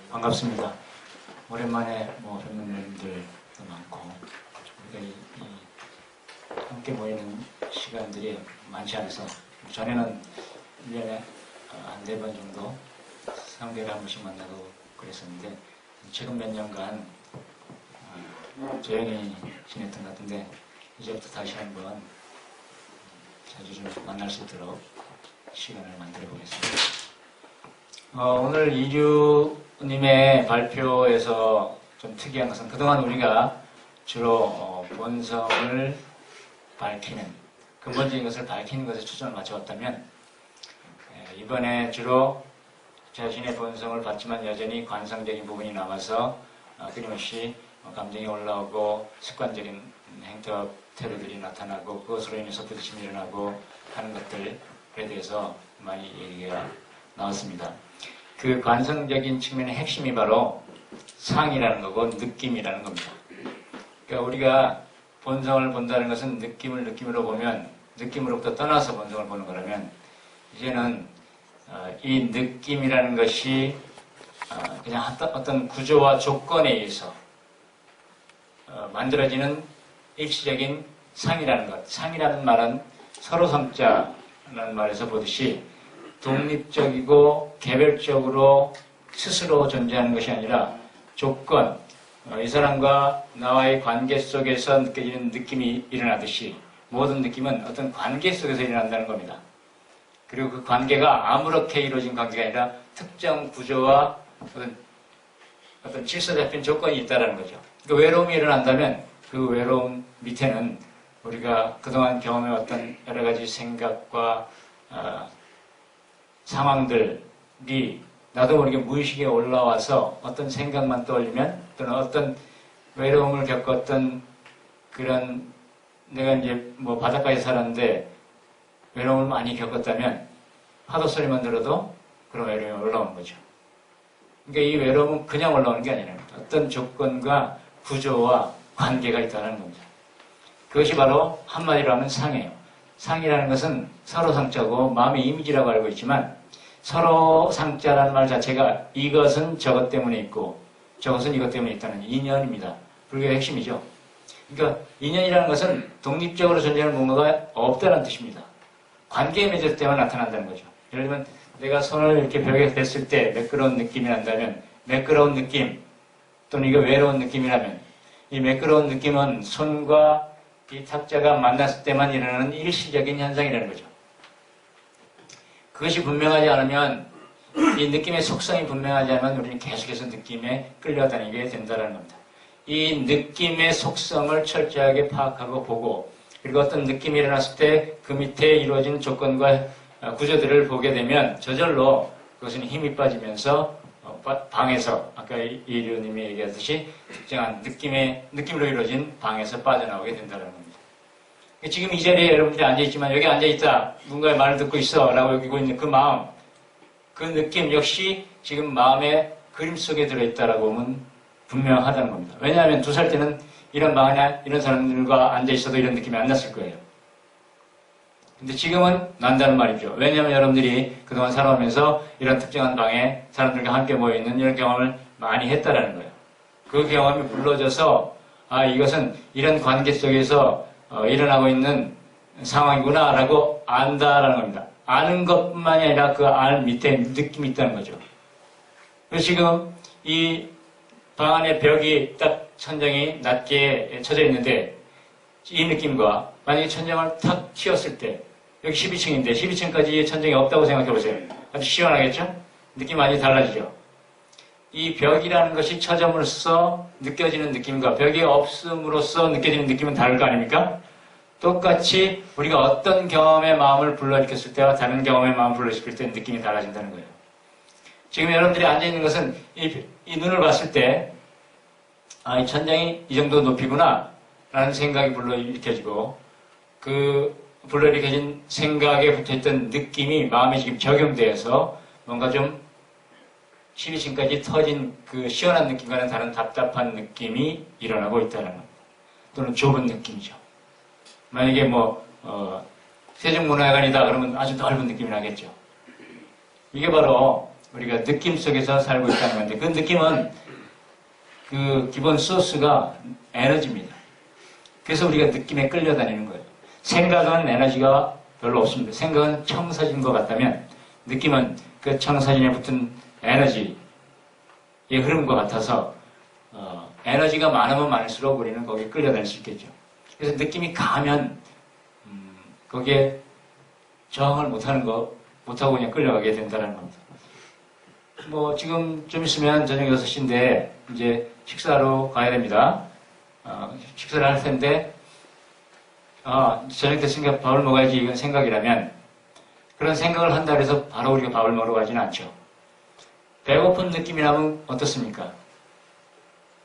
반갑습니다. 오랜만에 뵙는 분들도 많고 우리가 함께 모이는 시간들이 많지 않아서 전에는 1년에 한 4번 정도 상대를 한 번씩 만나고 그랬었는데 최근 몇 년간 조용히 지냈던 것 같은데 이제부터 다시 한번 자주 좀 만날 수 있도록 시간을 만들어 보겠습니다. 오늘 이류님의 발표에서 좀 특이한 것은 그동안 우리가 주로 본성을 밝히는, 근본적인 것을 밝히는 것에 초점을 맞춰왔다면 이번에 주로 자신의 본성을 봤지만 여전히 관성적인 부분이 남아서 끊임없이 감정이 올라오고 습관적인 행태와 태도들이 나타나고 그것으로 인해서 부딪힘이 일어나고 하는 것들에 대해서 많이 얘기가 나왔습니다. 그 관성적인 측면의 핵심이 바로 상이라는 거고 느낌이라는 겁니다. 그러니까 우리가 본성을 본다는 것은 느낌을 느낌으로 보면 느낌으로부터 떠나서 본성을 보는 거라면 이제는 이 느낌이라는 것이 그냥 어떤 구조와 조건에 의해서 만들어지는 일시적인 상이라는 것. 상이라는 말은 서로 성자라는 말에서 보듯이 독립적이고 개별적으로 스스로 존재하는 것이 아니라 조건, 이 사람과 나와의 관계 속에서 느껴지는 느낌이 일어나듯이 모든 느낌은 어떤 관계 속에서 일어난다는 겁니다. 그리고 그 관계가 아무렇게 이루어진 관계가 아니라 특정 구조와 어떤 질서 잡힌 조건이 있다는 거죠. 그 외로움이 일어난다면 그 외로움 밑에는 우리가 그동안 경험해왔던 여러 가지 생각과 상황들이 나도 모르게 무의식에 올라와서 어떤 생각만 떠올리면 또는 어떤 외로움을 겪었던 그런 내가 이제 바닷가에 살았는데 외로움을 많이 겪었다면 파도 소리만 들어도 그런 외로움이 올라오는 거죠. 그러니까 이 외로움은 그냥 올라오는 게 아니라 어떤 조건과 구조와 관계가 있다는 겁니다. 그것이 바로 한마디로 하면 상이에요. 상이라는 것은 서로 상자고 마음의 이미지라고 알고 있지만 서로 상자라는 말 자체가 이것은 저것 때문에 있고 저것은 이것 때문에 있다는 인연입니다. 불교의 핵심이죠. 그러니까 인연이라는 것은 독립적으로 존재하는 뭔가가 없다는 뜻입니다. 관계에 맺었을 때만 나타난다는 거죠. 예를 들면 내가 손을 이렇게 벽에 댔을 때 매끄러운 느낌이 난다면 매끄러운 느낌 또는 이거 외로운 느낌이라면 이 매끄러운 느낌은 손과 이 탁자가 만났을 때만 일어나는 일시적인 현상이라는 거죠. 그것이 분명하지 않으면 이 느낌의 속성이 분명하지 않으면 우리는 계속해서 느낌에 끌려다니게 된다는 겁니다. 이 느낌의 속성을 철저하게 파악하고 보고 그리고 어떤 느낌이 일어났을 때 그 밑에 이루어진 조건과 구조들을 보게 되면 저절로 그것은 힘이 빠지면서 방에서 아까 이류님이 얘기하듯이 특정한 느낌으로 이루어진 방에서 빠져나오게 된다는 겁니다. 지금 이 자리에 여러분들이 앉아있지만 여기 앉아있다 누군가의 말을 듣고 있어 라고 여기고 있는 그 마음 그 느낌 역시 지금 마음의 그림 속에 들어있다라고 보면 분명하다는 겁니다. 왜냐하면 2살 때는 이런 방 안에 이런 사람들과 앉아있어도 이런 느낌이 안 났을 거예요. 근데 지금은 난다는 말이죠. 왜냐하면 여러분들이 그동안 살아오면서 이런 특정한 방에 사람들과 함께 모여있는 이런 경험을 많이 했다라는 거예요. 그 경험이 불러져서 이것은 이런 관계 속에서 일어나고 있는 상황이구나 라고 안다라는 겁니다. 아는 것뿐만이 아니라 그 알 밑에 느낌이 있다는 거죠. 그래서 지금 이 방 안에 벽이 딱 천장이 낮게 쳐져 있는데 이 느낌과 만약에 천장을 탁 틔웠을 때 여기 12층인데 12층까지 천장이 없다고 생각해 보세요. 아주 시원하겠죠? 느낌 많이 달라지죠? 이 벽이라는 것이 쳐짐으로써 느껴지는 느낌과 벽이 없음으로써 느껴지는 느낌은 다를 거 아닙니까? 똑같이 우리가 어떤 경험의 마음을 불러일으켰을 때와 다른 경험의 마음을 불러일으킬 때 느낌이 달라진다는 거예요. 지금 여러분들이 앉아있는 것은 이 눈을 봤을 때 이 천장이 이 정도 높이구나 라는 생각이 불러일으켜지고 그 불러일으켜진 생각에 붙어있던 느낌이 마음에 지금 적용돼서 뭔가 좀 12층까지 터진 그 시원한 느낌과는 다른 답답한 느낌이 일어나고 있다는 겁니다. 또는 좁은 느낌이죠. 만약에 세종문화회관이다 그러면 아주 넓은 느낌이 나겠죠. 이게 바로 우리가 느낌 속에서 살고 있다는 건데 그 느낌은 그 기본 소스가 에너지입니다. 그래서 우리가 느낌에 끌려다니는 거예요. 생각은 에너지가 별로 없습니다. 생각은 청사진 것 같다면 느낌은 그 청사진에 붙은 에너지의 흐름과 같아서 에너지가 많으면 많을수록 우리는 거기에 끌려다닐 수 있겠죠. 그래서 느낌이 강하면 거기에 저항을 못하고 그냥 끌려가게 된다는 겁니다. 뭐 지금 좀 있으면 저녁 6시인데 이제 식사로 가야 됩니다. 식사를 할 텐데 저녁 됐으니까 밥을 먹어야지 이건 생각이라면 그런 생각을 한다 해서 바로 우리가 밥을 먹으러 가지는 않죠. 배고픈 느낌이 나면 어떻습니까?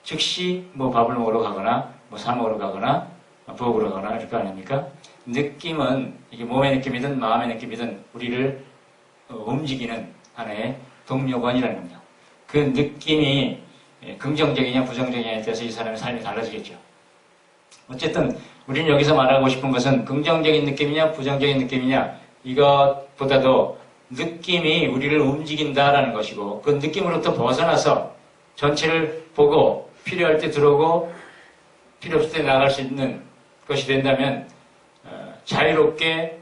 즉시 뭐 밥을 먹으러 가거나 뭐 사 먹으러 가거나 부엌으로 가거나 이럴 거 아닙니까? 느낌은 이게 몸의 느낌이든 마음의 느낌이든 우리를 움직이는 하나의 동력원이라는 겁니다. 그 느낌이 긍정적이냐 부정적이냐에 따라서 이 사람의 삶이 달라지겠죠. 어쨌든 우리는 여기서 말하고 싶은 것은 긍정적인 느낌이냐 부정적인 느낌이냐 이것보다도 느낌이 우리를 움직인다라는 것이고 그 느낌으로부터 벗어나서 전체를 보고 필요할 때 들어오고 필요 없을 때 나갈 수 있는 것이 된다면 자유롭게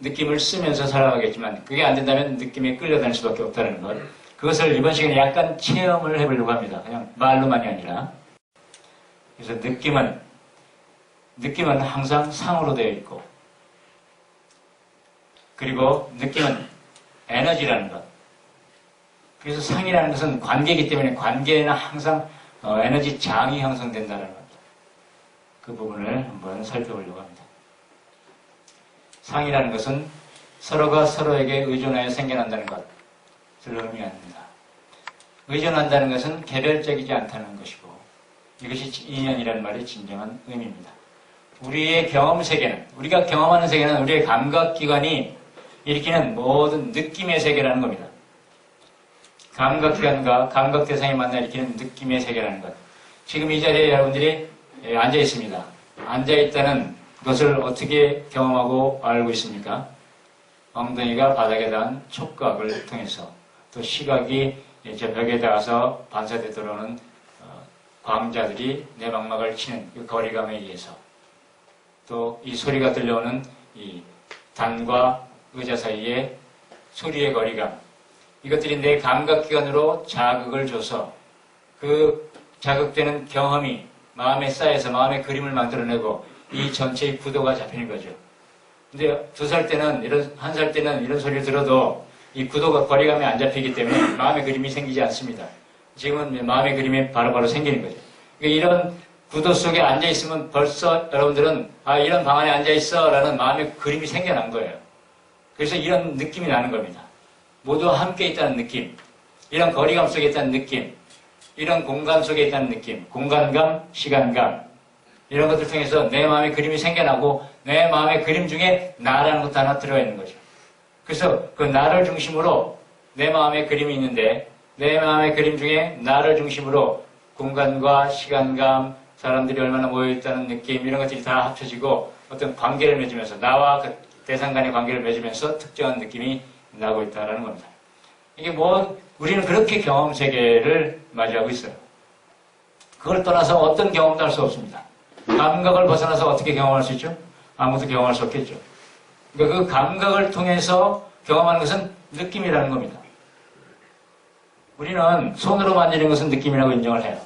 느낌을 쓰면서 살아가겠지만 그게 안 된다면 느낌에 끌려다닐 수밖에 없다는 것. 그것을 이번 시간에 약간 체험을 해보려고 합니다. 그냥 말로만이 아니라. 그래서 느낌은 항상 상으로 되어 있고 그리고 느낌은 에너지라는 것. 그래서 상이라는 것은 관계이기 때문에 관계에는 항상 에너지 장이 형성된다는 겁니다. 그 부분을 한번 살펴보려고 합니다. 상이라는 것은 서로가 서로에게 의존하여 생겨난다는 것을 의미합니다. 의존한다는 것은 개별적이지 않다는 것이고 이것이 인연이라는 말의 진정한 의미입니다. 우리의 경험 세계는 우리가 경험하는 세계는 우리의 감각기관이 일으키는 모든 느낌의 세계라는 겁니다. 감각기관과 감각대상이 만나 일으키는 느낌의 세계라는 것. 지금 이 자리에 여러분들이 앉아 있습니다. 앉아 있다는 것을 어떻게 경험하고 알고 있습니까? 엉덩이가 바닥에 닿은 촉각을 통해서 또 시각이 저 벽에 닿아서 반사돼 들어오는 광자들이 내막막을 치는 그 거리감에 의해서 또 이 소리가 들려오는 이 단과 의자 사이의 소리의 거리감 이것들이 내 감각기관으로 자극을 줘서 그 자극되는 경험이 마음에 쌓여서 마음의 그림을 만들어내고 이 전체의 구도가 잡히는 거죠. 근데 2살 때는 1살 때는 이런 소리를 들어도 이 구도가 거리감이 안 잡히기 때문에 마음의 그림이 생기지 않습니다. 지금은 마음의 그림이 바로바로 생기는 거죠. 그러니까 이런 구도 속에 앉아있으면 벌써 여러분들은 이런 방 안에 앉아있어 라는 마음의 그림이 생겨난 거예요. 그래서 이런 느낌이 나는 겁니다. 모두와 함께 있다는 느낌, 이런 거리감 속에 있다는 느낌, 이런 공간 속에 있다는 느낌, 공간감, 시간감 이런 것들 통해서 내 마음의 그림이 생겨나고 내 마음의 그림 중에 나라는 것도 하나 들어있는 거죠. 그래서 그 나를 중심으로 내 마음의 그림이 있는데 내 마음의 그림 중에 나를 중심으로 공간과 시간감, 사람들이 얼마나 모여있다는 느낌 이런 것들이 다 합쳐지고 어떤 관계를 맺으면서 나와 그 대상 간의 관계를 맺으면서 특정한 느낌이 나고 있다는 겁니다. 이게 우리는 그렇게 경험 세계를 맞이하고 있어요. 그걸 떠나서 어떤 경험도 할 수 없습니다. 감각을 벗어나서 어떻게 경험할 수 있죠? 아무도 경험할 수 없겠죠. 그러니까 그 감각을 통해서 경험하는 것은 느낌이라는 겁니다. 우리는 손으로 만지는 것은 느낌이라고 인정을 해요.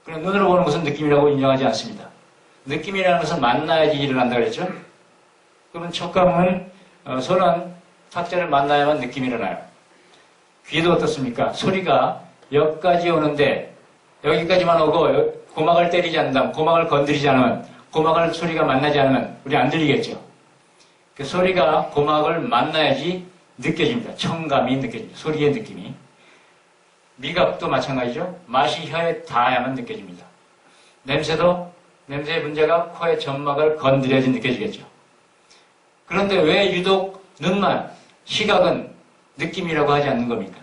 그럼 눈으로 보는 것은 느낌이라고 인정하지 않습니다. 느낌이라는 것은 만나야지 일어난다 그랬죠? 그러면 촉감은 손은 탁자를 만나야만 느낌이 일어나요. 귀도 어떻습니까? 소리가 여기까지 오는데 여기까지만 오고 고막을 때리지 않는다면 고막을 건드리지 않으면 고막을 소리가 만나지 않으면 우리 안 들리겠죠. 그 소리가 고막을 만나야지 느껴집니다. 청감이 느껴집니다. 소리의 느낌이. 미각도 마찬가지죠. 맛이 혀에 닿아야만 느껴집니다. 냄새의 문제가 코의 점막을 건드려야지 느껴지겠죠. 그런데 왜 유독 눈만, 시각은 느낌이라고 하지 않는 겁니까?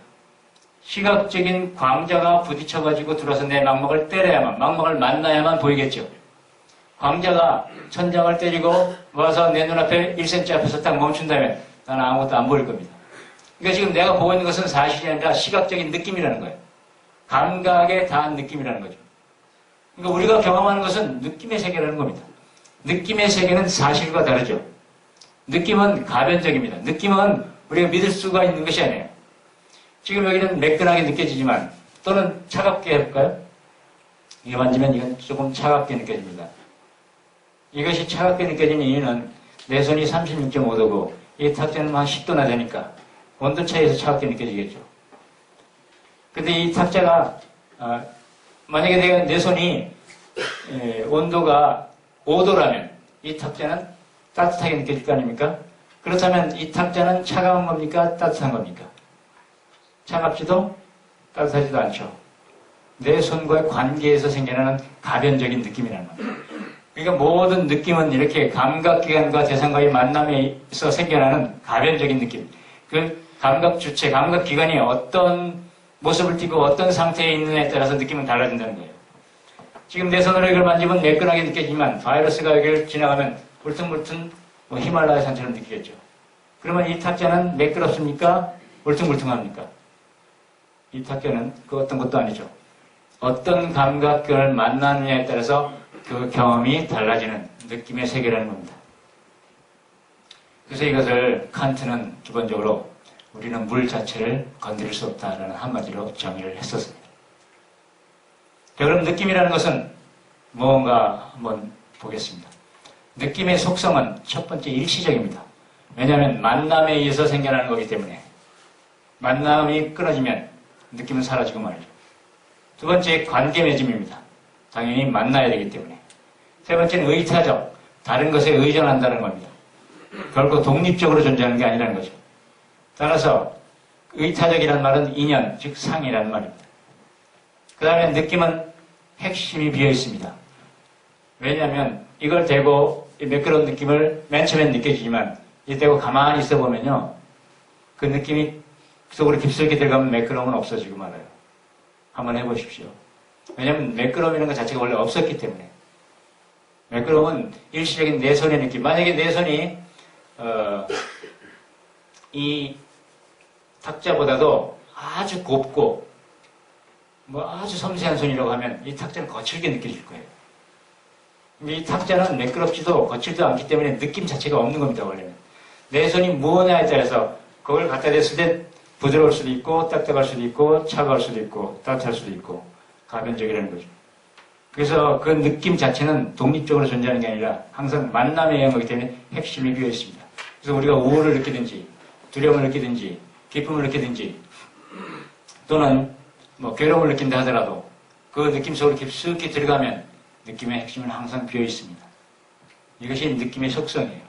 시각적인 광자가 부딪혀가지고 들어와서 내 망막을 때려야만, 망막을 만나야만 보이겠죠. 광자가 천장을 때리고 와서 내 눈앞에 1cm 앞에서 딱 멈춘다면 나는 아무것도 안 보일 겁니다. 그러니까 지금 내가 보고 있는 것은 사실이 아니라 시각적인 느낌이라는 거예요. 감각에 닿은 느낌이라는 거죠. 그러니까 우리가 경험하는 것은 느낌의 세계라는 겁니다. 느낌의 세계는 사실과 다르죠. 느낌은 가변적입니다. 느낌은 우리가 믿을 수가 있는 것이 아니에요. 지금 여기는 매끈하게 느껴지지만 또는 차갑게 해볼까요? 이거 만지면 이건 조금 차갑게 느껴집니다. 이것이 차갑게 느껴지는 이유는 내 손이 36.5도고 이 탁자는 한 10도나 되니까 온도 차이에서 차갑게 느껴지겠죠. 근데 이 탁자가 만약에 내 손이 온도가 5도라면 이 탁자는 따뜻하게 느껴질 거 아닙니까? 그렇다면 이 탁자는 차가운 겁니까? 따뜻한 겁니까? 차갑지도 따뜻하지도 않죠. 내 손과의 관계에서 생겨나는 가변적인 느낌이라는 거예요. 그러니까 모든 느낌은 이렇게 감각기관과 대상과의 만남에서 생겨나는 가변적인 느낌. 그 감각 주체, 감각기관이 어떤 모습을 띠고 어떤 상태에 있느냐에 따라서 느낌은 달라진다는 거예요. 지금 내 손으로 이걸 만지면 매끈하게 느껴지지만 바이러스가 여기를 지나가면 울퉁불퉁 히말라야 산처럼 느끼겠죠. 그러면 이 탁자는 매끄럽습니까? 울퉁불퉁합니까? 이 탁자는 그 어떤 것도 아니죠. 어떤 감각을 만나느냐에 따라서 그 경험이 달라지는 느낌의 세계라는 겁니다. 그래서 이것을 칸트는 기본적으로 우리는 물 자체를 건드릴 수 없다라는 한마디로 정의를 했었습니다. 자, 그럼 느낌이라는 것은 무언가 한번 보겠습니다. 느낌의 속성은 첫 번째 일시적입니다. 왜냐하면 만남에 의해서 생겨나는 거기 때문에 만남이 끊어지면 느낌은 사라지고 말이죠. 두 번째 관계 맺음입니다. 당연히 만나야 되기 때문에. 세 번째는 의타적, 다른 것에 의존한다는 겁니다. 결코 독립적으로 존재하는 게 아니라는 거죠. 따라서 의타적이라는 말은 인연, 즉 상이라는 말입니다. 그 다음에 느낌은 핵심이 비어 있습니다. 왜냐하면 이걸 대고 매끄러운 느낌을 맨 처음엔 느껴지지만 이 대고 가만히 있어 보면요, 그 느낌이 속으로 깊숙이 들어가면 매끄러움은 없어지고 말아요. 한번 해보십시오. 왜냐하면 매끄러움이라는 것 자체가 원래 없었기 때문에. 매끄러움은 일시적인 내 손의 느낌. 만약에 내 손이 이 탁자보다도 아주 곱고 아주 섬세한 손이라고 하면 이 탁자는 거칠게 느껴질 거예요. 이 탁자는 매끄럽지도 거칠지도 않기 때문에 느낌 자체가 없는 겁니다, 원래는. 내 손이 무엇냐에 따라서 그걸 갖다 댔을 때 부드러울 수도 있고 딱딱할 수도 있고 차가울 수도 있고 따뜻할 수도 있고 가변적이라는 거죠. 그래서 그 느낌 자체는 독립적으로 존재하는 게 아니라 항상 만남에 의한 거기 때문에 핵심이 비어 있습니다. 그래서 우리가 우울을 느끼든지 두려움을 느끼든지 기쁨을 느끼든지 또는 괴로움을 느낀다 하더라도 그 느낌 속으로 깊숙이 들어가면 느낌의 핵심은 항상 비어 있습니다. 이것이 느낌의 속성이에요.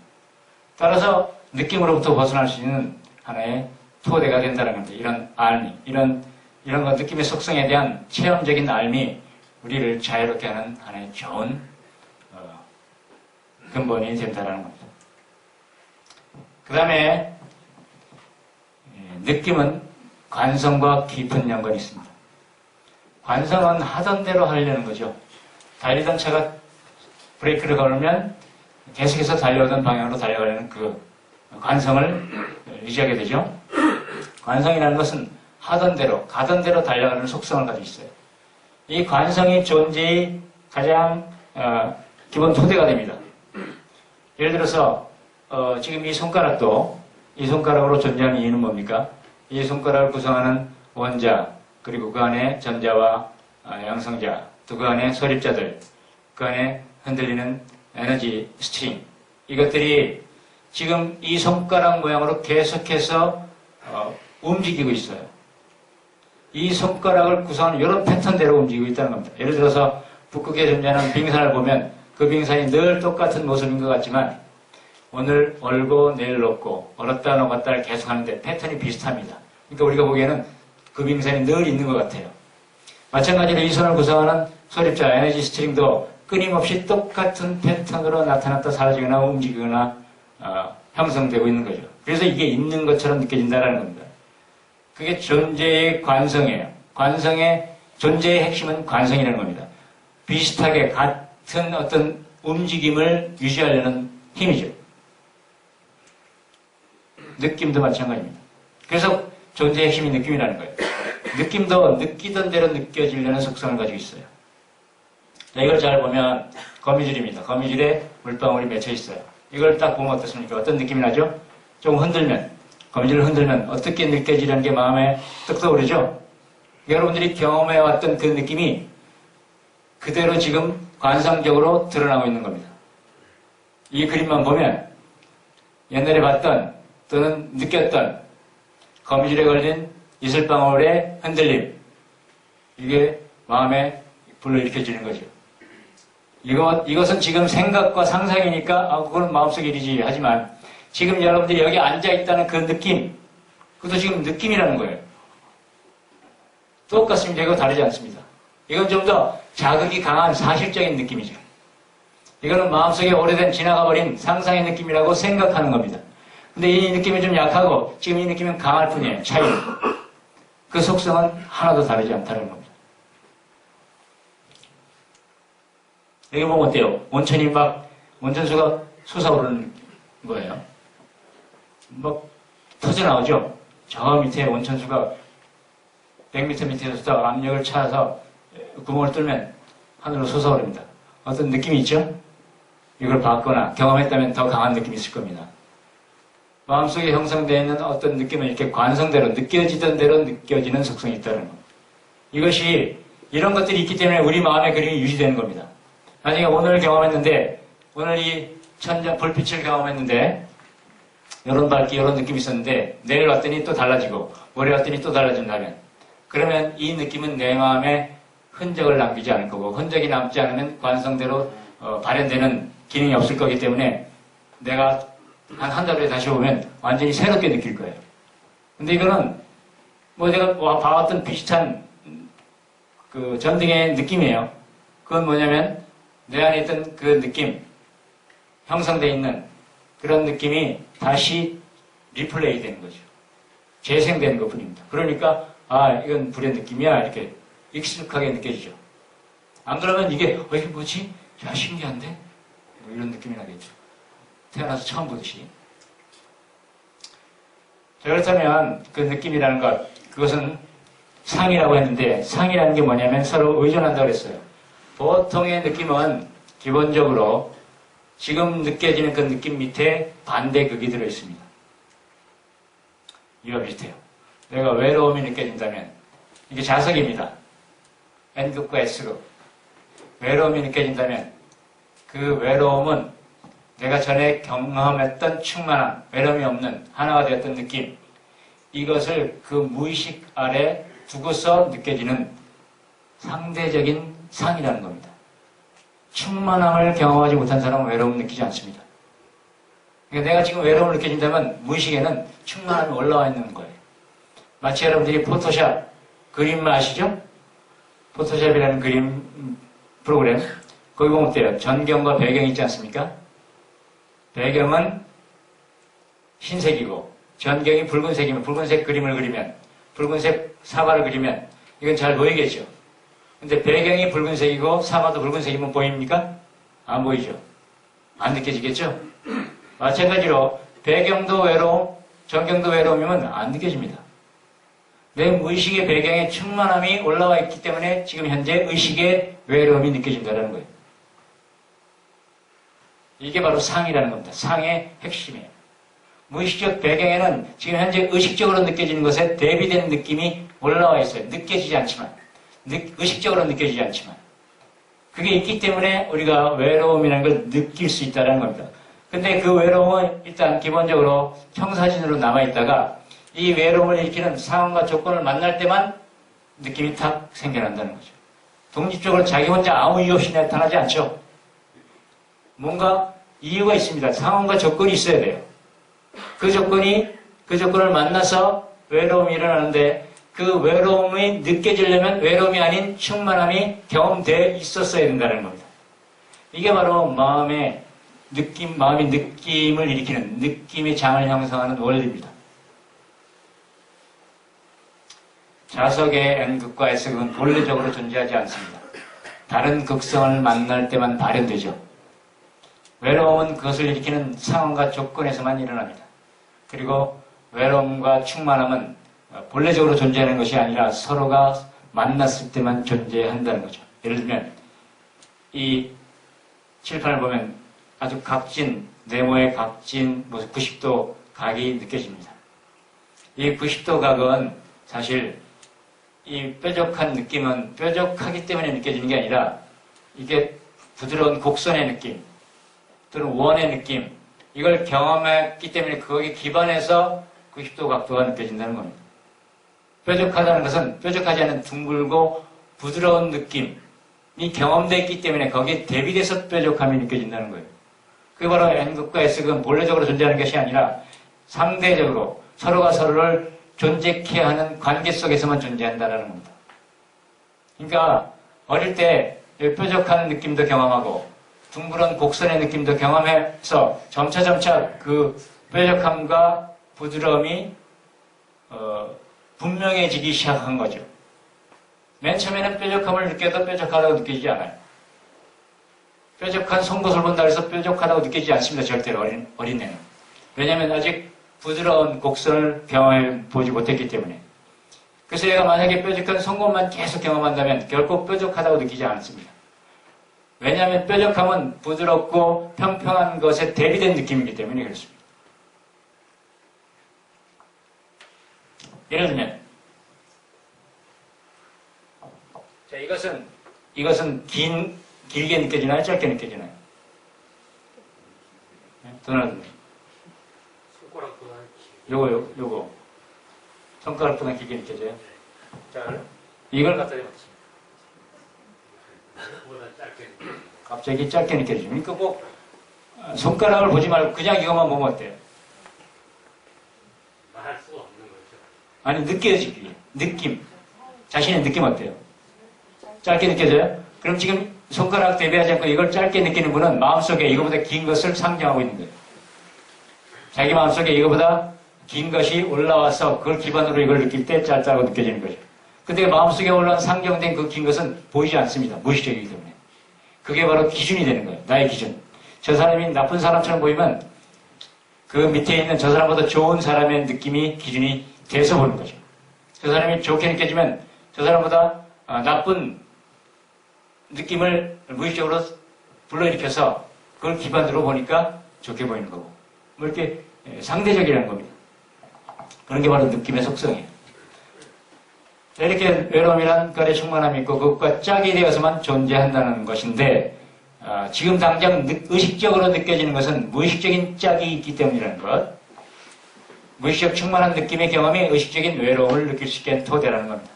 따라서 느낌으로부터 벗어날 수 있는 하나의 토대가 된다는 겁니다. 이런 알미, 이런 거 느낌의 속성에 대한 체험적인 알미, 우리를 자유롭게 하는 하나의 좋은 근본이 된다는 겁니다. 그 다음에 느낌은 관성과 깊은 연관이 있습니다. 관성은 하던 대로 하려는 거죠. 달리던 차가 브레이크를 걸으면 계속해서 달려오던 방향으로 달려가려는 그 관성을 유지하게 되죠. 관성이라는 것은 하던 대로, 가던 대로 달려가는 속성을 가지고 있어요. 이 관성이 존재의 가장 기본 토대가 됩니다. 예를 들어서 지금 이 손가락도 이 손가락으로 존재하는 이유는 뭡니까? 이 손가락을 구성하는 원자, 그리고 그 안에 전자와 양성자, 또 그 안에 소립자들, 그 안에 흔들리는 에너지 스트링, 이것들이 지금 이 손가락 모양으로 계속해서 움직이고 있어요. 이 손가락을 구성하는 이런 패턴대로 움직이고 있다는 겁니다. 예를 들어서 북극에 존재하는 빙산을 보면 그 빙산이 늘 똑같은 모습인 것 같지만 오늘 얼고 내일 녹고 얼었다 녹았다를 계속하는데 패턴이 비슷합니다. 그러니까 우리가 보기에는 그 빙산이 늘 있는 것 같아요. 마찬가지로 이 손을 구성하는 소립자, 에너지 스트링도 끊임없이 똑같은 패턴으로 나타났다 사라지거나 움직이거나 형성되고 있는 거죠. 그래서 이게 있는 것처럼 느껴진다는 겁니다. 그게 존재의 관성이에요. 관성의 존재의 핵심은 관성이라는 겁니다. 비슷하게 같은 어떤 움직임을 유지하려는 힘이죠. 느낌도 마찬가지입니다. 그래서 존재의 핵심이 느낌이라는 거예요. 느낌도 느끼던 대로 느껴지려는 속성을 가지고 있어요. 자, 이걸 잘 보면 거미줄입니다. 거미줄에 물방울이 맺혀 있어요. 이걸 딱 보면 어떻습니까? 어떤 느낌이 나죠? 좀 흔들면, 거미줄을 흔들면 어떻게 느껴지려는 게 마음에 떡 떠오르죠? 여러분들이 경험해왔던 그 느낌이 그대로 지금 관상적으로 드러나고 있는 겁니다. 이 그림만 보면 옛날에 봤던 또는 느꼈던 거미줄에 걸린 이슬방울의 흔들림, 이게 마음에 불러일으켜지는 거죠. 이것은 지금 생각과 상상이니까 그건 마음속 일이지 하지만 지금 여러분들이 여기 앉아있다는 그 느낌, 그것도 지금 느낌이라는 거예요. 똑같습니다. 이거 다르지 않습니다. 이건 좀 더 자극이 강한 사실적인 느낌이죠. 이거는 마음속에 오래된 지나가버린 상상의 느낌이라고 생각하는 겁니다. 근데 이 느낌이 좀 약하고 지금 이 느낌은 강할 뿐이에요. 차이. 그 속성은 하나도 다르지 않다는 겁니다. 여기 보면 어때요? 온천이 온천수가 솟아오르는 거예요. 막 터져나오죠? 저 밑에 온천수가 100m 밑에서 압력을 차서 구멍을 뚫으면 하늘로 솟아오릅니다. 어떤 느낌이 있죠? 이걸 봤거나 경험했다면 더 강한 느낌이 있을 겁니다. 마음속에 형성되어 있는 어떤 느낌은 이렇게 관성대로 느껴지던 대로 느껴지는 속성이 있다는 겁니다. 이것이 이런 것들이 있기 때문에 우리 마음의 그림이 유지되는 겁니다. 나중에 오늘 경험했는데 오늘 이 불빛을 경험했는데 이런 밝기 이런 느낌이 있었는데 내일 왔더니 또 달라지고 모레 왔더니 또 달라진다면 그러면 이 느낌은 내 마음에 흔적을 남기지 않을 거고 흔적이 남지 않으면 관성대로 발현되는 기능이 없을 거기 때문에 내가 한 달 후에 다시 오면 완전히 새롭게 느낄 거예요. 근데 이거는 제가 봐왔던 비슷한 그 전등의 느낌이에요. 그건 뭐냐면 내 안에 있던 그 느낌, 형성되어 있는 그런 느낌이 다시 리플레이 되는 거죠. 재생되는 것 뿐입니다. 그러니까 이건 불의 느낌이야 이렇게 익숙하게 느껴지죠. 안 그러면 이게 이게 뭐지? 야 신기한데? 이런 느낌이 나겠죠. 태어나서 처음 보듯이. 자, 그렇다면 그 느낌이라는 것, 그것은 상이라고 했는데 상이라는 게 뭐냐면 서로 의존한다고 그랬어요. 보통의 느낌은 기본적으로 지금 느껴지는 그 느낌 밑에 반대극이 들어있습니다. 이와 비슷해요. 내가 외로움이 느껴진다면 이게 자석입니다. N극과 S극. 외로움이 느껴진다면 그 외로움은 내가 전에 경험했던 충만함, 외로움이 없는 하나가 되었던 느낌, 이것을 그 무의식 아래 두고서 느껴지는 상대적인 상이라는 겁니다. 충만함을 경험하지 못한 사람은 외로움을 느끼지 않습니다. 그러니까 내가 지금 외로움을 느껴진다면 무의식에는 충만함이 올라와 있는 거예요. 마치 여러분들이 포토샵 그림 아시죠? 포토샵이라는 그림 프로그램 거기 보면 어때요? 전경과 배경이 있지 않습니까? 배경은 흰색이고 전경이 붉은색이면 붉은색 그림을 그리면 붉은색 사과를 그리면 이건 잘 보이겠죠? 근데 배경이 붉은색이고 사과도 붉은색이면 보입니까? 안 보이죠? 안 느껴지겠죠? 마찬가지로 배경도 외로움, 전경도 외로움이면 안 느껴집니다. 내 무의식의 배경에 충만함이 올라와 있기 때문에 지금 현재 의식의 외로움이 느껴진다는 거예요. 이게 바로 상이라는 겁니다. 상의 핵심이에요. 무의식적 배경에는 지금 현재 의식적으로 느껴지는 것에 대비되는 느낌이 올라와 있어요. 느껴지지 않지만. 의식적으로 느껴지지 않지만. 그게 있기 때문에 우리가 외로움이라는 걸 느낄 수 있다는 겁니다. 근데 그 외로움은 일단 기본적으로 청사진으로 남아있다가 이 외로움을 일으키는 상황과 조건을 만날 때만 느낌이 탁 생겨난다는 거죠. 독립적으로 자기 혼자 아무 이유 없이 나타나지 않죠. 뭔가 이유가 있습니다. 상황과 조건이 있어야 돼요. 그 조건을 만나서 외로움이 일어나는데 그 외로움이 느껴지려면 외로움이 아닌 충만함이 경험되어 있었어야 된다는 겁니다. 이게 바로 마음의 느낌을 일으키는 느낌의 장을 형성하는 원리입니다. 자석의 N극과 S극은 본래적으로 존재하지 않습니다. 다른 극성을 만날 때만 발현되죠. 외로움은 그것을 일으키는 상황과 조건에서만 일어납니다. 그리고 외로움과 충만함은 본래적으로 존재하는 것이 아니라 서로가 만났을 때만 존재한다는 거죠. 예를 들면 이 칠판을 보면 아주 각진, 네모의 각진 90도 각이 느껴집니다. 이 90도 각은 사실 이 뾰족한 느낌은 뾰족하기 때문에 느껴지는 게 아니라 이게 부드러운 곡선의 느낌 또는 원의 느낌 이걸 경험했기 때문에 거기에 기반해서 90도 각도가 느껴진다는 겁니다. 뾰족하다는 것은 뾰족하지 않은 둥글고 부드러운 느낌이 경험됐기 때문에 거기에 대비돼서 뾰족함이 느껴진다는 거예요. 그게 바로 N극과 S극은 본래적으로 존재하는 것이 아니라 상대적으로 서로가 서로를 존재케 하는 관계 속에서만 존재한다는 겁니다. 그러니까 어릴 때 뾰족한 느낌도 경험하고 둥그런 곡선의 느낌도 경험해서 점차 그 뾰족함과 부드러움이 분명해지기 시작한 거죠. 맨 처음에는 뾰족함을 느껴도 뾰족하다고 느끼지 않아요. 뾰족한 송곳을 본다 해서 뾰족하다고 느끼지 않습니다. 절대로 어린애는. 왜냐하면 아직 부드러운 곡선을 경험해 보지 못했기 때문에. 그래서 얘가 만약에 뾰족한 송곳만 계속 경험한다면 결코 뾰족하다고 느끼지 않습니다. 왜냐하면 뾰족함은 부드럽고 평평한 것에 대비된 느낌이기 때문에 그렇습니다. 예를 들면 자, 이것은 길게 느껴지나요? 짧게 느껴지나요? 도나드 손가락보다 요거 손가락보다 길게 느껴져요? 자, 이걸 갖다 대봤습니다. 갑자기 짧게 느껴지죠. 그러니까 꼭 손가락을 보지 말고 그냥 이것만 보면 어때요? 말할 수가 없는 거죠. 아니 느껴지기 느낌 자신의 느낌 어때요? 짧게 느껴져요? 그럼 지금 손가락 대비하지 않고 이걸 짧게 느끼는 분은 마음속에 이거보다 긴 것을 상정하고 있는 거예요. 자기 마음속에 이거보다 긴 것이 올라와서 그걸 기반으로 이걸 느낄 때 짧다고 느껴지는 거죠. 근데 마음속에 올라온 상정된 그 긴 것은 보이지 않습니다. 무의식적이기 때문에. 그게 바로 기준이 되는 거예요. 나의 기준. 저 사람이 나쁜 사람처럼 보이면 그 밑에 있는 저 사람보다 좋은 사람의 느낌이 기준이 돼서 보는 거죠. 저 사람이 좋게 느껴지면 저 사람보다 나쁜 느낌을 무의식적으로 불러일으켜서 그걸 기반으로 보니까 좋게 보이는 거고. 뭐 이렇게 상대적이라는 겁니다. 그런 게 바로 느낌의 속성이에요. 이렇게 외로움이란 거래 충만함이 있고 그것과 짝이 되어서만 존재한다는 것인데 지금 당장 의식적으로 느껴지는 것은 무의식적인 짝이 있기 때문이라는 것. 무의식적 충만한 느낌의 경험이 의식적인 외로움을 느낄 수 있게 토대라는 겁니다.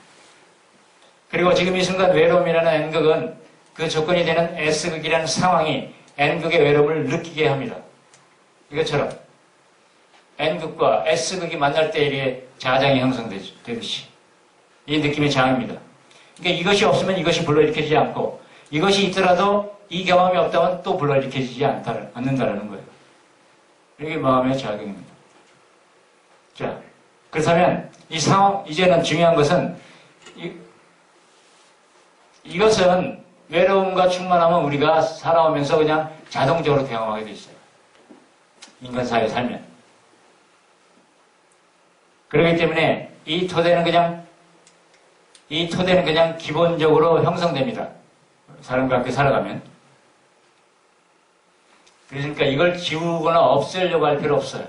그리고 지금 이 순간 외로움이라는 N극은 그 조건이 되는 S극이라는 상황이 N극의 외로움을 느끼게 합니다. 이것처럼 N극과 S극이 만날 때 이게 자장이 형성되듯이 이 느낌의 장입니다. 그러니까 이것이 없으면 이것이 불러일으켜지지 않고 이것이 있더라도 이 경험이 없다면 또 불러일으켜지지 않는다는 거예요. 이게 마음의 작용입니다. 자, 그렇다면 이 상황, 이제는 중요한 것은 이것은 외로움과 충만함은 우리가 살아오면서 그냥 자동적으로 경험하게 돼 있어요. 인간 사회에 살면. 그렇기 때문에 이 토대는 그냥 기본적으로 형성됩니다. 사람과 함께 살아가면. 그러니까 이걸 지우거나 없애려고 할 필요 없어요.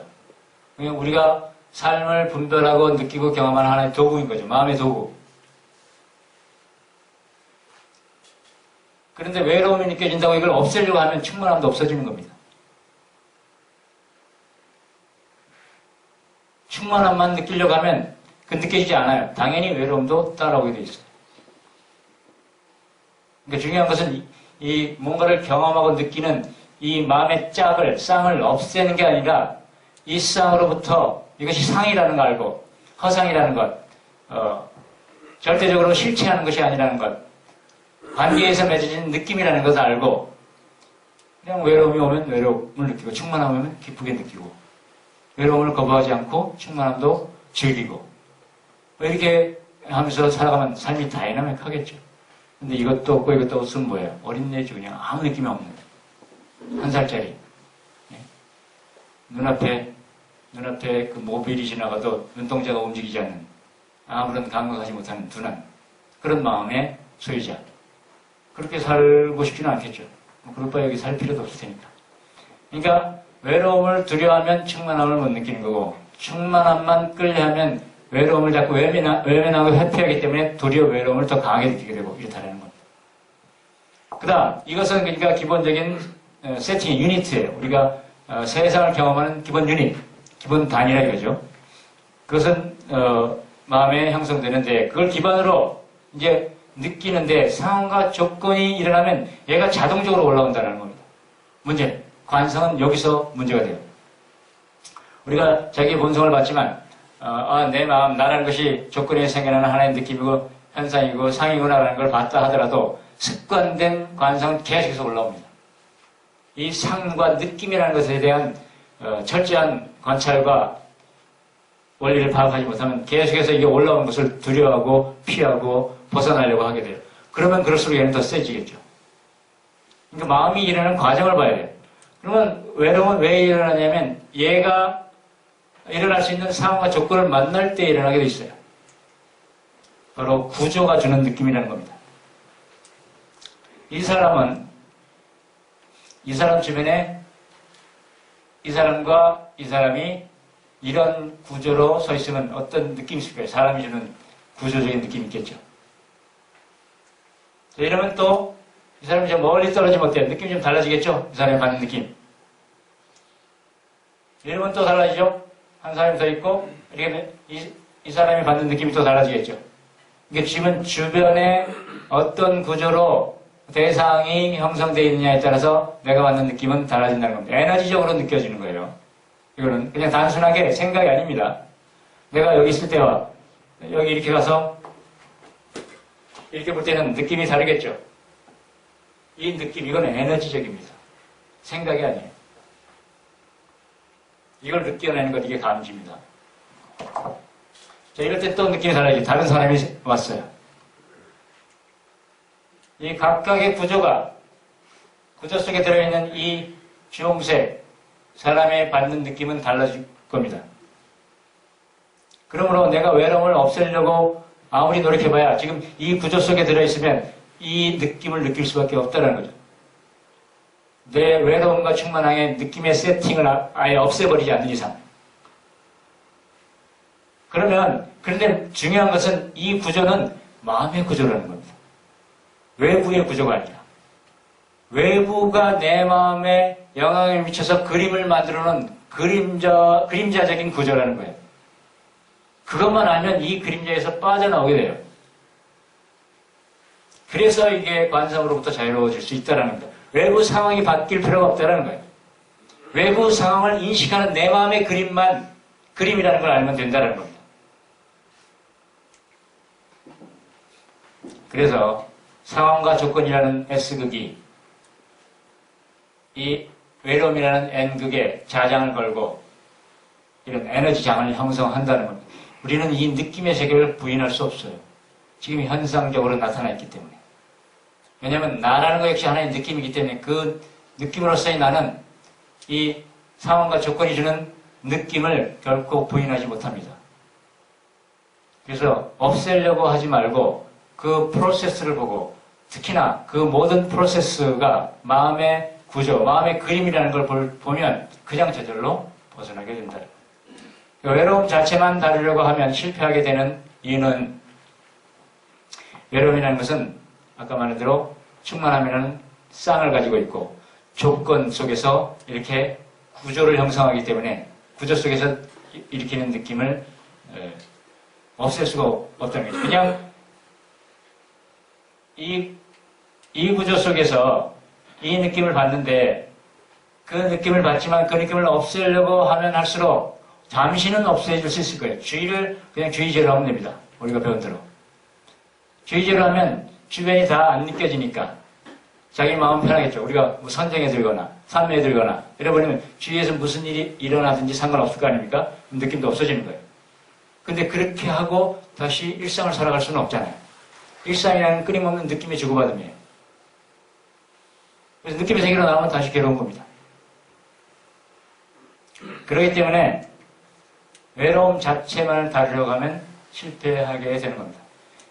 그냥 우리가 삶을 분별하고 느끼고 경험하는 하나의 도구인 거죠. 마음의 도구. 그런데 외로움이 느껴진다고 이걸 없애려고 하면 충만함도 없어지는 겁니다. 충만함만 느끼려고 하면 그 느껴지지 않아요. 당연히 외로움도 따라오게 돼 있어요. 그러니까 중요한 것은 이 뭔가를 경험하고 느끼는 이 마음의 쌍을 없애는 게 아니라 이 쌍으로부터 이것이 상이라는 걸 알고 허상이라는 것, 절대적으로 실체하는 것이 아니라는 것, 관계에서 맺어진 느낌이라는 것을 알고 그냥 외로움이 오면 외로움을 느끼고 충만함이 오면 기쁘게 느끼고 외로움을 거부하지 않고 충만함도 즐기고 이렇게 하면서 살아가면 삶이 다이나믹하겠죠. 근데 이것도 없고 이것도 없으면 뭐예요? 어린애지 그냥 아무 느낌이 없는 1살짜리 눈앞에 눈앞에 그 모빌이 지나가도 눈동자가 움직이지 않는 아무런 감각하지 못하는 둔한 그런 마음의 소유자. 그렇게 살고 싶지는 않겠죠. 그럴 바에 여기 살 필요도 없을 테니까. 그러니까 외로움을 두려워하면 충만함을 못 느끼는 거고 충만함만 끌려하면 외로움을 자꾸 외면하고 회피하기 때문에 도리어 외로움을 더 강하게 느끼게 되고 이렇다는 겁니다. 그 다음 이것은 그러니까 기본적인 세팅, 유니트예요. 우리가 세상을 경험하는 기본 유닛, 기본 단위라 이거죠. 그것은 마음에 형성되는데 그걸 기반으로 이제 느끼는데 상황과 조건이 일어나면 얘가 자동적으로 올라온다는 겁니다. 문제, 관성은 여기서 문제가 돼요. 우리가 자기의 본성을 봤지만 내 마음, 나라는 것이 조건에 생겨나는 하나의 느낌이고 현상이고 상이구나라는 걸 봤다 하더라도 습관된 관성은 계속해서 올라옵니다. 이 상과 느낌이라는 것에 대한 철저한 관찰과 원리를 파악하지 못하면 계속해서 이게 올라오는 것을 두려워하고 피하고 벗어나려고 하게 돼요. 그러면 그럴수록 얘는 더 세지겠죠. 그러니까 마음이 일어나는 과정을 봐야 돼요. 그러면 외로움은 왜 일어나냐면 얘가 일어날 수 있는 상황과 조건을 만날 때 일어나게 돼 있어요. 바로 구조가 주는 느낌이라는 겁니다. 이 사람 주변에 이 사람과 이 사람이 이런 구조로 서 있으면 어떤 느낌이 있을까요? 사람이 주는 구조적인 느낌이 있겠죠. 자, 이러면 또 이 사람이 좀 멀리 떨어지면 어때요? 느낌이 좀 달라지겠죠? 이 사람이 받는 느낌. 이러면 또 달라지죠? 한 사람이 더 있고 이렇게 이 사람이 받는 느낌이 또 달라지겠죠. 이게 지금 주변에 어떤 구조로 대상이 형성되어 있느냐에 따라서 내가 받는 느낌은 달라진다는 겁니다. 에너지적으로 느껴지는 거예요. 이거는 그냥 단순하게 생각이 아닙니다. 내가 여기 있을 때와 여기 이렇게 가서 이렇게 볼 때는 느낌이 다르겠죠. 이 느낌, 이건 에너지적입니다. 생각이 아니에요. 이걸 느껴내는 것, 이게 감지입니다. 자, 이럴 때 또 느낌이 달라지죠. 다른 사람이 왔어요. 이 각각의 구조 속에 들어있는 이 주홍색, 사람의 받는 느낌은 달라질 겁니다. 그러므로 내가 외로움을 없애려고 아무리 노력해봐야 지금 이 구조 속에 들어있으면 이 느낌을 느낄 수밖에 없다는 거죠. 내 외로움과 충만함의 느낌의 세팅을 아예 없애버리지 않는 이상. 그런데 중요한 것은 이 구조는 마음의 구조라는 겁니다. 외부의 구조가 아니라. 외부가 내 마음에 영향을 미쳐서 그림을 만들어 놓은 그림자적인 구조라는 거예요. 그것만 알면 이 그림자에서 빠져나오게 돼요. 그래서 이게 관성으로부터 자유로워질 수 있다는 겁니다. 외부 상황이 바뀔 필요가 없다는 거예요. 외부 상황을 인식하는 내 마음의 그림이라는 걸 알면 된다는 겁니다. 그래서 상황과 조건이라는 S극이 이 외로움이라는 N극에 자장을 걸고 이런 에너지장을 형성한다는 겁니다. 우리는 이 느낌의 세계를 부인할 수 없어요. 지금 현상적으로 나타나 있기 때문에. 왜냐하면 나라는 것 역시 하나의 느낌이기 때문에 그 느낌으로서의 나는 이 상황과 조건이 주는 느낌을 결코 부인하지 못합니다. 그래서 없애려고 하지 말고 그 프로세스를 보고 특히나 그 모든 프로세스가 마음의 구조, 마음의 그림이라는 걸 보면 그냥 저절로 벗어나게 된다. 외로움 자체만 다루려고 하면 실패하게 되는 이유는 외로움이라는 것은 아까 말한 대로 충만함이라는 쌍을 가지고 있고 조건 속에서 이렇게 구조를 형성하기 때문에 구조 속에서 일으키는 느낌을 없앨 수가 없다는 거죠. 그냥 이 구조 속에서 이 느낌을 받는데 그 느낌을 받지만 그 느낌을 없애려고 하면 할수록 잠시는 없애줄 수 있을 거예요. 주의를 그냥 주의제로 하면 됩니다. 우리가 배운 대로. 주의제로 하면 주변이 다 안 느껴지니까 자기 마음 편하겠죠. 우리가 뭐 선정에 들거나 산매에 들거나 이래버리면 주위에서 무슨 일이 일어나든지 상관없을 거 아닙니까? 느낌도 없어지는 거예요. 근데 그렇게 하고 다시 일상을 살아갈 수는 없잖아요. 일상이라는 끊임없는 느낌의 주고받음이에요. 그래서 느낌의 세계로 나오면 다시 괴로운 겁니다. 그렇기 때문에 외로움 자체만을 다루려고 하면 실패하게 되는 겁니다.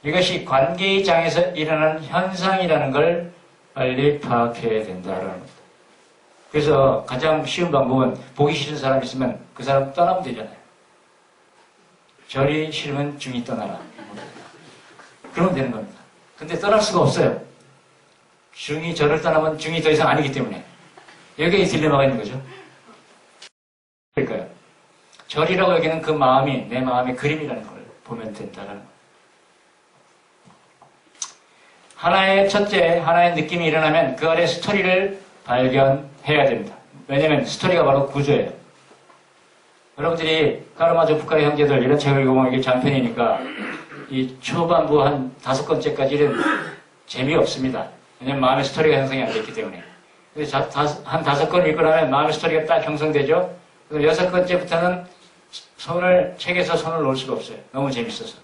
이것이 관계의 장에서 일어나는 현상이라는 걸 빨리 파악해야 된다는 겁니다. 그래서 가장 쉬운 방법은 보기 싫은 사람 있으면 그 사람 떠나면 되잖아요. 절이 싫으면 중이 떠나라. 그러면 되는 겁니다. 근데 떠날 수가 없어요. 중이 절을 떠나면 중이 더 이상 아니기 때문에. 여기에 딜레마가 있는 거죠. 그러니까요. 절이라고 여기는 그 마음이 내 마음의 그림이라는 걸 보면 된다는 거예요. 하나의 느낌이 일어나면 그 아래 스토리를 발견해야 됩니다. 왜냐하면 스토리가 바로 구조예요. 여러분들이 카라마조프카의 형제들 이런 책을 읽어보면 이게 장편이니까 이 초반부 한 5권째까지는 재미없습니다. 왜냐하면 마음의 스토리가 형성이 안 됐기 때문에. 그래서 한 5권 읽고 나면 마음의 스토리가 딱 형성되죠. 그래서 6권째부터는 책에서 손을 놓을 수가 없어요. 너무 재밌어서.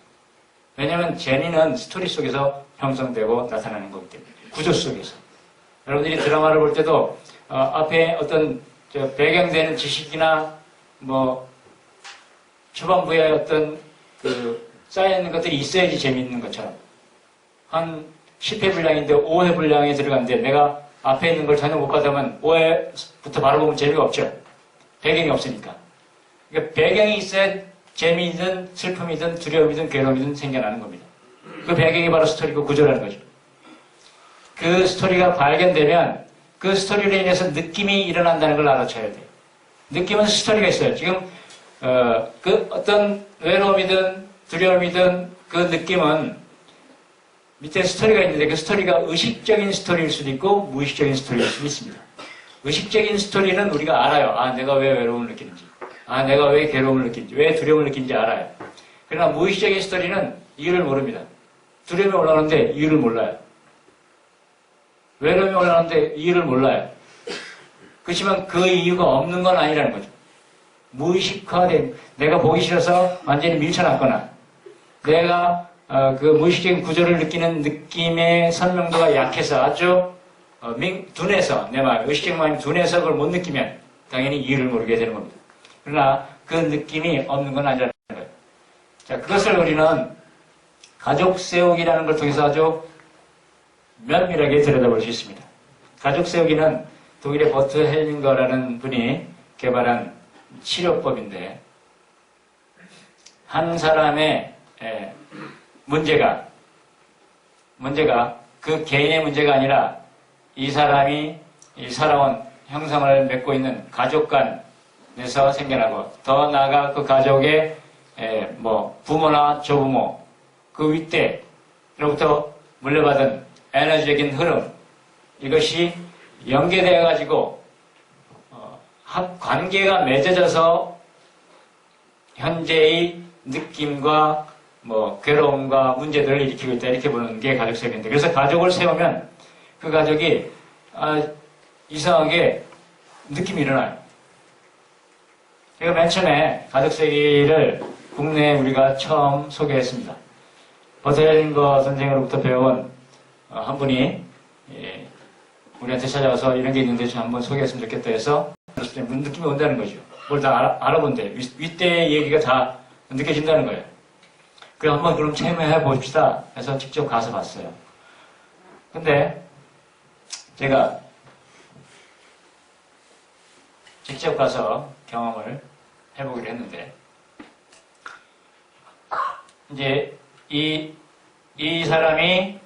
왜냐하면 재미는 스토리 속에서 형성되고 나타나는 거기 때문에. 구조 속에서. 여러분들이 드라마를 볼 때도 앞에 어떤 배경되는 지식이나 뭐 초반부에 어떤 그 쌓여있는 것들이 있어야지 재미있는 것처럼 한 10회 분량인데 5회 분량에 들어갔는데 내가 앞에 있는 걸 전혀 못 받으면 5회부터 바로 보면 재미가 없죠. 배경이 없으니까. 그러니까 배경이 있어야 재미이든 슬픔이든 두려움이든 괴로움이든 생겨나는 겁니다. 그 배경이 바로 스토리고 구조라는 거죠. 그 스토리가 발견되면 그 스토리로 인해서 느낌이 일어난다는 걸 알아채야 돼요. 느낌은 스토리가 있어요. 지금 그 어떤 외로움이든 두려움이든 그 느낌은 밑에 스토리가 있는데 그 스토리가 의식적인 스토리일 수도 있고 무의식적인 스토리일 수도 있습니다. 의식적인 스토리는 우리가 알아요. 아, 내가 왜 외로움을 느끼는지. 아, 내가 왜 괴로움을 느끼는지. 왜 두려움을 느끼는지 알아요. 그러나 무의식적인 스토리는 이유를 모릅니다. 두려움이 올라오는데 이유를 몰라요. 외로움이 올라오는데 이유를 몰라요. 그렇지만 그 이유가 없는 건 아니라는 거죠. 무의식화된, 내가 보기 싫어서 완전히 밀쳐놨거나, 내가 그 무의식적인 구조를 느끼는 느낌의 설명도가 약해서 아주 둔해서, 내 마음, 의식적인 마음이 둔해서 그걸 못 느끼면 당연히 이유를 모르게 되는 겁니다. 그러나 그 느낌이 없는 건 아니라는 거예요. 자, 그것을 우리는 가족 세우기라는 걸 통해서 아주 면밀하게 들여다볼 수 있습니다. 가족 세우기는 독일의 버트 헬링거라는 분이 개발한 치료법인데, 한 사람의 문제가 그 개인의 문제가 아니라 이 사람이 살아온 형성을 맺고 있는 가족 간에서 생겨나고, 더 나아가 그 가족의 부모나 조부모, 그 윗대로부터 물려받은 에너지적인 흐름, 이것이 연계되어 가지고 관계가 맺어져서 현재의 느낌과 괴로움과 문제들을 일으키고 있다, 이렇게 보는 게 가족 세계인데, 그래서 가족을 세우면 그 가족이 이상하게 느낌이 일어나요. 제가 맨 처음에 가족 세계를 국내에 우리가 처음 소개했습니다. 버텔링거 선생으로부터 배운 한 분이 우리한테 찾아와서 이런 게 있는데 좀 한번 소개했으면 좋겠다 해서 느낌이 온다는 거죠. 뭘 다 알아본대. 윗대 얘기가 다 느껴진다는 거예요. 그럼 한번 그럼 체험해 봅시다 해서 직접 가서 봤어요. 근데 제가 직접 가서 경험을 해보기로 했는데, 이제 이 사람이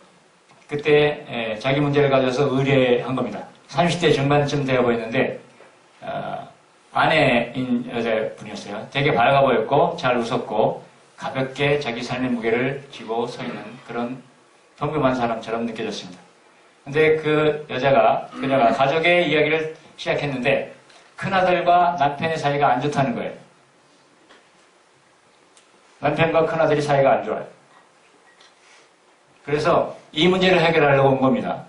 그때 자기 문제를 가져서 의뢰한 겁니다. 30대 중반쯤 되어 보였는데 아내인 여자분이었어요. 되게 밝아 보였고 잘 웃었고 가볍게 자기 삶의 무게를 지고 서 있는 그런 평범한 사람처럼 느껴졌습니다. 근데 그녀가 가족의 이야기를 시작했는데 큰아들과 남편의 사이가 안 좋다는 거예요. 남편과 큰아들이 사이가 안 좋아요. 그래서 이 문제를 해결하려고 온 겁니다.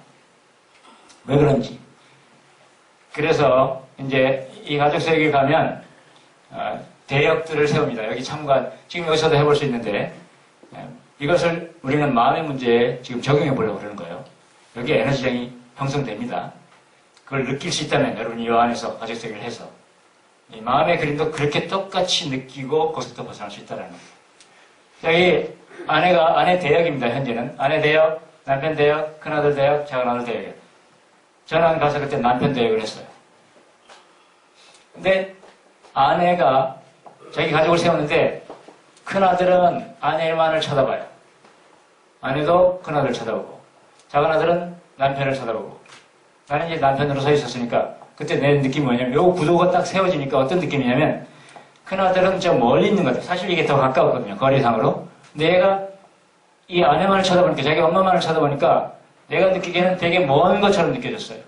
왜 그런지. 그래서 이제 이 가족세계에 가면 대역들을 세웁니다. 여기 참관, 지금 여기서도 해볼 수 있는데 이것을 우리는 마음의 문제에 지금 적용해 보려고 그러는 거예요. 여기에 에너지장이 형성됩니다. 그걸 느낄 수 있다면 여러분이 이 안에서 가족세계를 해서 이 마음의 그림도 그렇게 똑같이 느끼고 거기서 벗어날 수 있다는 겁니다. 여기 아내 대역입니다. 현재는 아내 대역, 남편 대역, 큰아들 대역, 작은아들 대역이에요. 저는 가서 그때 남편 대역을 했어요. 근데 아내가 자기 가족을 세우는데 큰아들은 아내만을 쳐다봐요. 아내도 큰아들을 쳐다보고 작은아들은 남편을 쳐다보고 나는 이제 남편으로 서 있었으니까 그때 내 느낌이 뭐냐면 요 구도가 딱 세워지니까 어떤 느낌이냐면 큰아들은 저 멀리 있는 것 같아요. 사실 이게 더 가까웠거든요. 거리상으로. 내가 이 아내만을 쳐다보니까 자기 엄마만을 쳐다보니까 내가 느끼기에는 되게 먼 것처럼 느껴졌어요.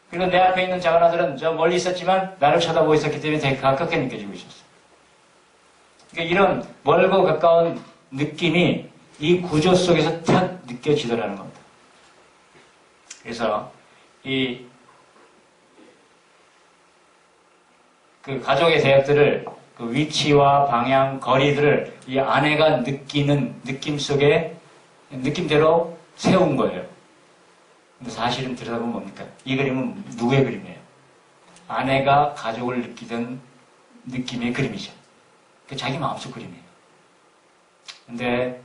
그리고 내 앞에 있는 작은아들은 저 멀리 있었지만 나를 쳐다보고 있었기 때문에 되게 가깝게 느껴지고 있었어요. 그러니까 이런 멀고 가까운 느낌이 이 구조 속에서 탁 느껴지더라는 겁니다. 그래서 그 가족의 대역들을 그 위치와 방향, 거리들을 이 아내가 느끼는 느낌 속에 느낌대로 세운 거예요. 근데 사실은 들여다보면 뭡니까? 이 그림은 누구의 그림이에요? 아내가 가족을 느끼던 느낌의 그림이죠. 자기 마음속 그림이에요. 근데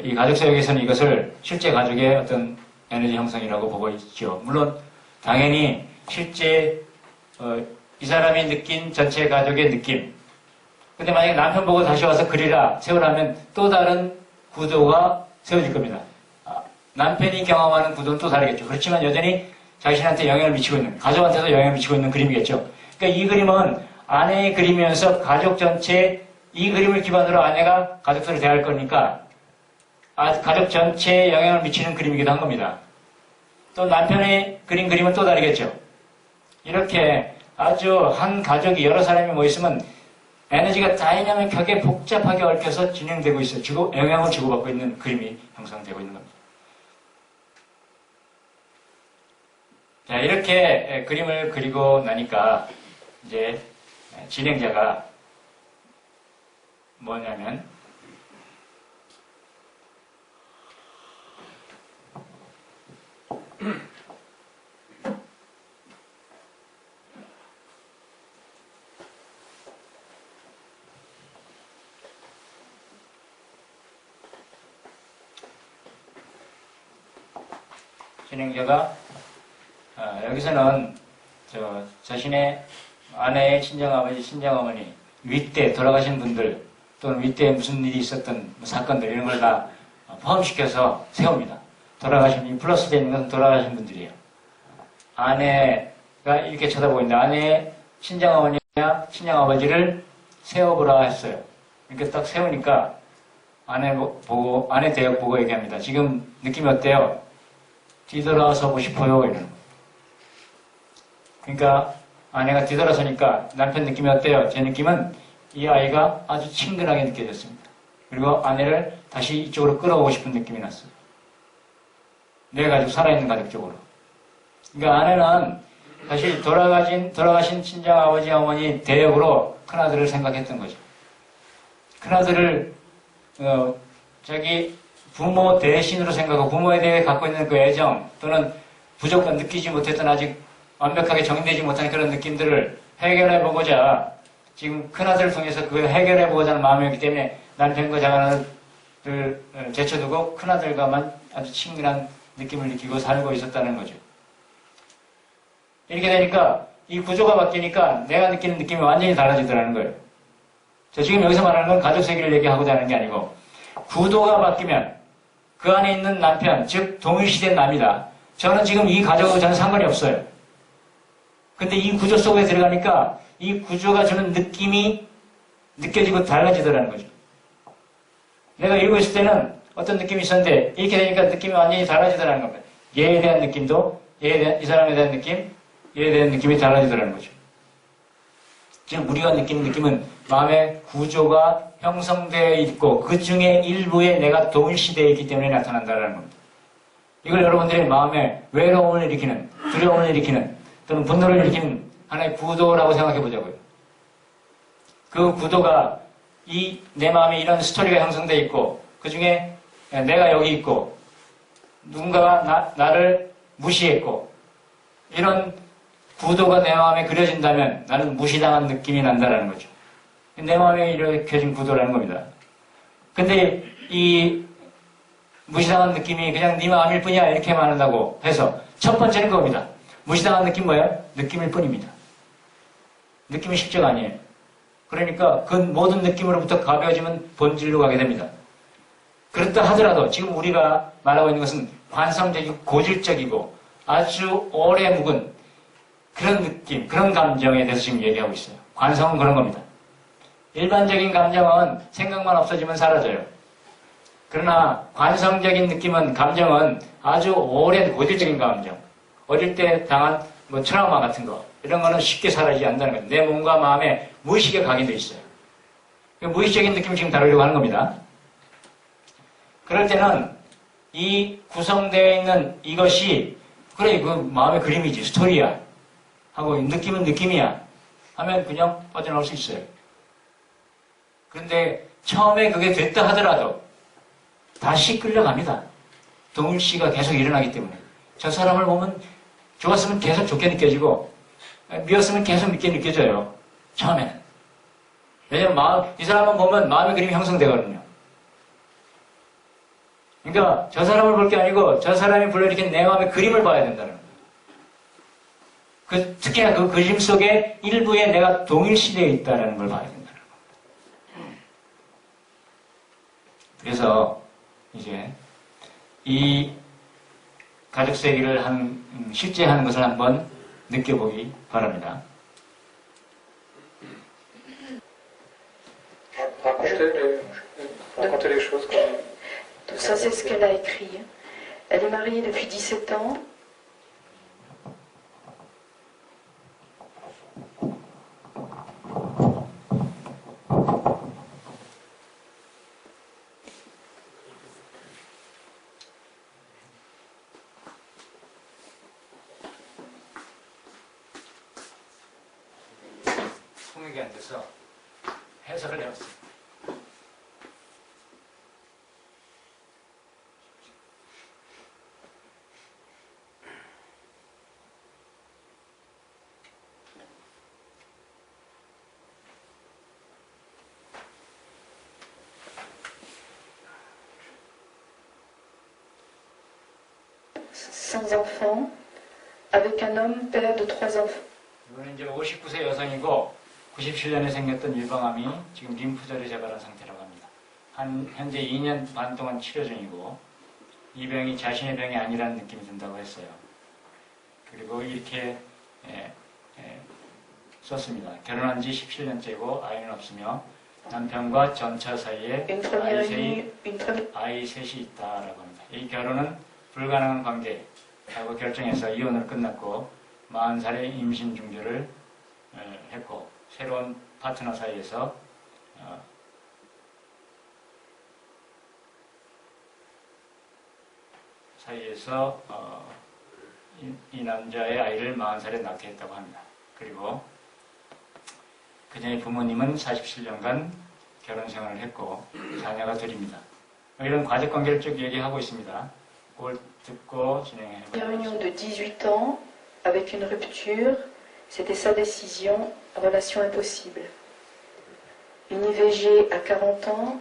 이 가족사역에서는 이것을 실제 가족의 어떤 에너지 형성이라고 보고 있죠. 물론 당연히 실제 이 사람이 느낀 전체 가족의 느낌. 근데 만약에 남편 보고 다시 와서 그리라, 세우라면 또 다른 구도가 세워질 겁니다. 남편이 경험하는 구도는 또 다르겠죠. 그렇지만 여전히 자신한테 영향을 미치고 있는, 가족한테도 영향을 미치고 있는 그림이겠죠. 그러니까 이 그림은 아내의 그림이면서 가족 전체 이 그림을 기반으로 아내가 가족들을 대할 거니까 가족 전체에 영향을 미치는 그림이기도 한 겁니다. 또 남편의 그림은 또 다르겠죠. 이렇게 아주 한 가족이 여러 사람이 모였으면 에너지가 다이나믹하게 복잡하게 얽혀서 진행되고 있어요. 영향을 주고받고 있는 그림이 형성되고 있는 겁니다. 자, 이렇게 그림을 그리고 나니까 이제 진행자가 뭐냐면 진행자가 여기서는 자신의 아내의 친정아버지, 친정어머니, 윗대 돌아가신 분들 또는 윗대에 무슨 일이 있었던 사건들 이런 걸 다 포함시켜서 세웁니다. 돌아가신 플러스 되어 있는 것은 돌아가신 분들이에요. 아내가 이렇게 쳐다보고 있는데 아내의 친정어머니와 친정아버지를 세워보라 했어요. 이렇게 딱 세우니까 아내 대역 보고 얘기합니다. 지금 느낌이 어때요? 뒤돌아서고 싶어요. 이러는 거예요. 그러니까 아내가 뒤돌아서니까 남편 느낌이 어때요? 제 느낌은 이 아이가 아주 친근하게 느껴졌습니다. 그리고 아내를 다시 이쪽으로 끌어오고 싶은 느낌이 났어요. 내 가족, 살아있는 가족 쪽으로. 그러니까 아내는 사실 돌아가신 친정아버지, 어머니 대역으로 큰아들을 생각했던 거죠. 큰아들을 자기 부모 대신으로 생각하고 부모에 대해 갖고 있는 그 애정 또는 부족한 느끼지 못했던 아직 완벽하게 정리되지 못한 그런 느낌들을 해결해보고자 지금 큰아들을 통해서 그걸 해결해보고자 하는 마음이었기 때문에 남편과 작은아들을 제쳐두고 큰아들과만 아주 친근한 느낌을 느끼고 살고 있었다는 거죠. 이렇게 되니까 이 구조가 바뀌니까 내가 느끼는 느낌이 완전히 달라지더라는 거예요. 저 지금 여기서 말하는 건 가족 세계를 얘기하고자 하는 게 아니고 구도가 바뀌면 그 안에 있는 남편, 즉 동일시된 남이다. 저는 지금 이 가족하고 저는 상관이 없어요. 근데 이 구조 속에 들어가니까 이 구조가 주는 느낌이 느껴지고 달라지더라는 거죠. 내가 읽고 있을 때는 어떤 느낌이 있었는데 이렇게 되니까 느낌이 완전히 달라지더라는 겁니다. 얘에 대한 느낌도 이 사람에 대한 느낌, 얘에 대한 느낌이 달라지더라는 거죠. 지금 우리가 느끼는 느낌은 마음의 구조가 형성되어 있고 그 중에 일부에 내가 동일시되어 있기 때문에 나타난다는 겁니다. 이걸 여러분들의 마음에 외로움을 일으키는, 두려움을 일으키는 또는 분노를 일으키는 하나의 구도라고 생각해 보자고요. 그 구도가 내 마음에 이런 스토리가 형성되어 있고 그 중에 내가 여기 있고 누군가가 나를 무시했고 이런 구도가 내 마음에 그려진다면 나는 무시당한 느낌이 난다라는 거죠. 내 마음에 이렇게 그려진 구도라는 겁니다. 근데 이 무시당한 느낌이 그냥 네 마음일 뿐이야 이렇게 말한다고 해서 첫 번째는 그겁니다. 무시당한 느낌 뭐예요? 느낌일 뿐입니다. 느낌이 실제가 아니에요. 그러니까 그 모든 느낌으로부터 가벼워지면 본질로 가게 됩니다. 그렇다 하더라도 지금 우리가 말하고 있는 것은 관성적이고 고질적이고 아주 오래 묵은 그런 느낌, 그런 감정에 대해서 지금 얘기하고 있어요. 관성은 그런 겁니다. 일반적인 감정은 생각만 없어지면 사라져요. 그러나 관성적인 느낌은, 감정은 아주 오랜 고질적인 감정, 어릴 때 당한 뭐 트라우마 같은 거, 이런 거는 쉽게 사라지지 않는다는 거예요. 내 몸과 마음에 무의식에 각인되어 있어요. 무의식적인 느낌을 지금 다루려고 하는 겁니다. 그럴 때는 이 구성되어 있는 이것이 그래 그 마음의 그림이지, 스토리야 하고 느낌은 느낌이야 하면 그냥 빠져나올 수 있어요. 그런데 처음에 그게 됐다 하더라도 다시 끌려갑니다. 동일시가 계속 일어나기 때문에. 저 사람을 보면 좋았으면 계속 좋게 느껴지고 미웠으면 계속 밉게 느껴져요. 처음에는. 왜냐면 이 사람만 보면 마음의 그림이 형성되거든요. 그러니까 저 사람을 볼 게 아니고 저 사람이 불러일으킨 내 마음의 그림을 봐야 된다는 거예요. 특히나 그 그림 속에 일부에 내가 동일시되어 있다는 걸 봐야 된다는 겁니다. 그래서 이제 이 가족 세계를 실제 하는 것을 한번 느껴보기 바랍니다. Raconter les choses comme... Tout ça, c'est ce qu'elle a écrit. Elle est mariée depuis 17 ans. 통역이 안 돼서 해석을 해봤습니다. Sans enfants, avec un homme père de 3 enfants. 이번에 이제 59세 여성이고 97년에 생겼던 유방암이 지금 림프절에 재발한 상태라고 합니다. 현재 2년 반 동안 치료 중이고 이 병이 자신의 병이 아니라는 느낌이 든다고 했어요. 그리고 이렇게 썼습니다. 결혼한 지 17년째고 아이는 없으며 남편과 전처 사이에 아이 셋이 있다라고 합니다. 이 결혼은 불가능한 관계라고 결정해서 이혼으로 끝났고 40살에 임신 중지를 했고 새로운 파트너 사이에서 이 남자의 아이를 40살에 낳게 했다고 합니다. 그리고 그녀의 부모님은 47년간 결혼 생활을 했고 자녀가 둘입니다. 이런 가족 관계를 쭉 얘기하고 있습니다. 그걸 듣고 진행해 Une 보겠습니다. réunion de 18 ans, avec une rupture, c'était sa décision, relation impossible. Une IVG à 40 ans,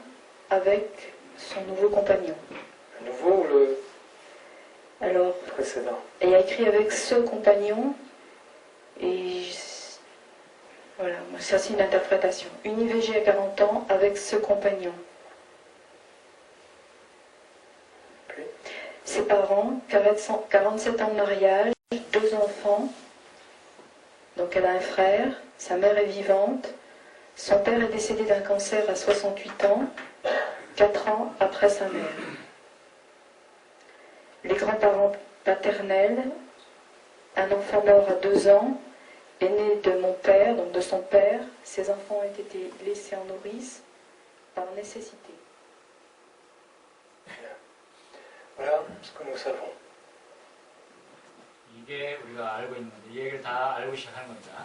avec son nouveau compagnon. Le nouveau ou le Alors, précédent? elle a écrit avec ce compagnon, et voilà, ça c'est une interprétation. Une IVG à 40 ans avec ce compagnon. Puis Ses parents, 47 ans de mariage, 2 enfants. Donc elle a un frère, sa mère est vivante. Son père est décédé d'un cancer à 68 ans, 4 ans après sa mère. Les grands-parents paternels, un enfant mort à 2 ans, est né de mon père, donc de son père. Ses enfants ont été laissés en nourrice par nécessité. voilà ce que nous savons. 이게 우리가 알고 있는 건데 이 얘기를 다 알고 시작하는 겁니다.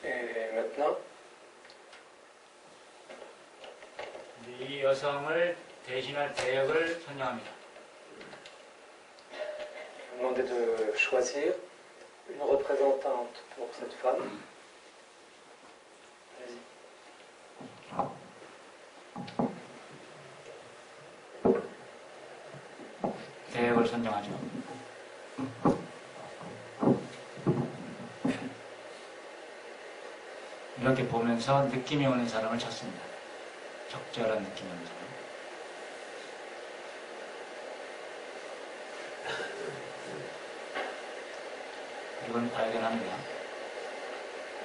Et maintenant, 이 여성을 대신할 대역을 선정합니다. demander de choisir une représentante pour cette femme. Allez-y. 대역을 선정하죠. 이렇게 보면서 느낌이 오는 사람을 찾습니다. 적절한 느낌이 오는 사람. 이건 발견합니다.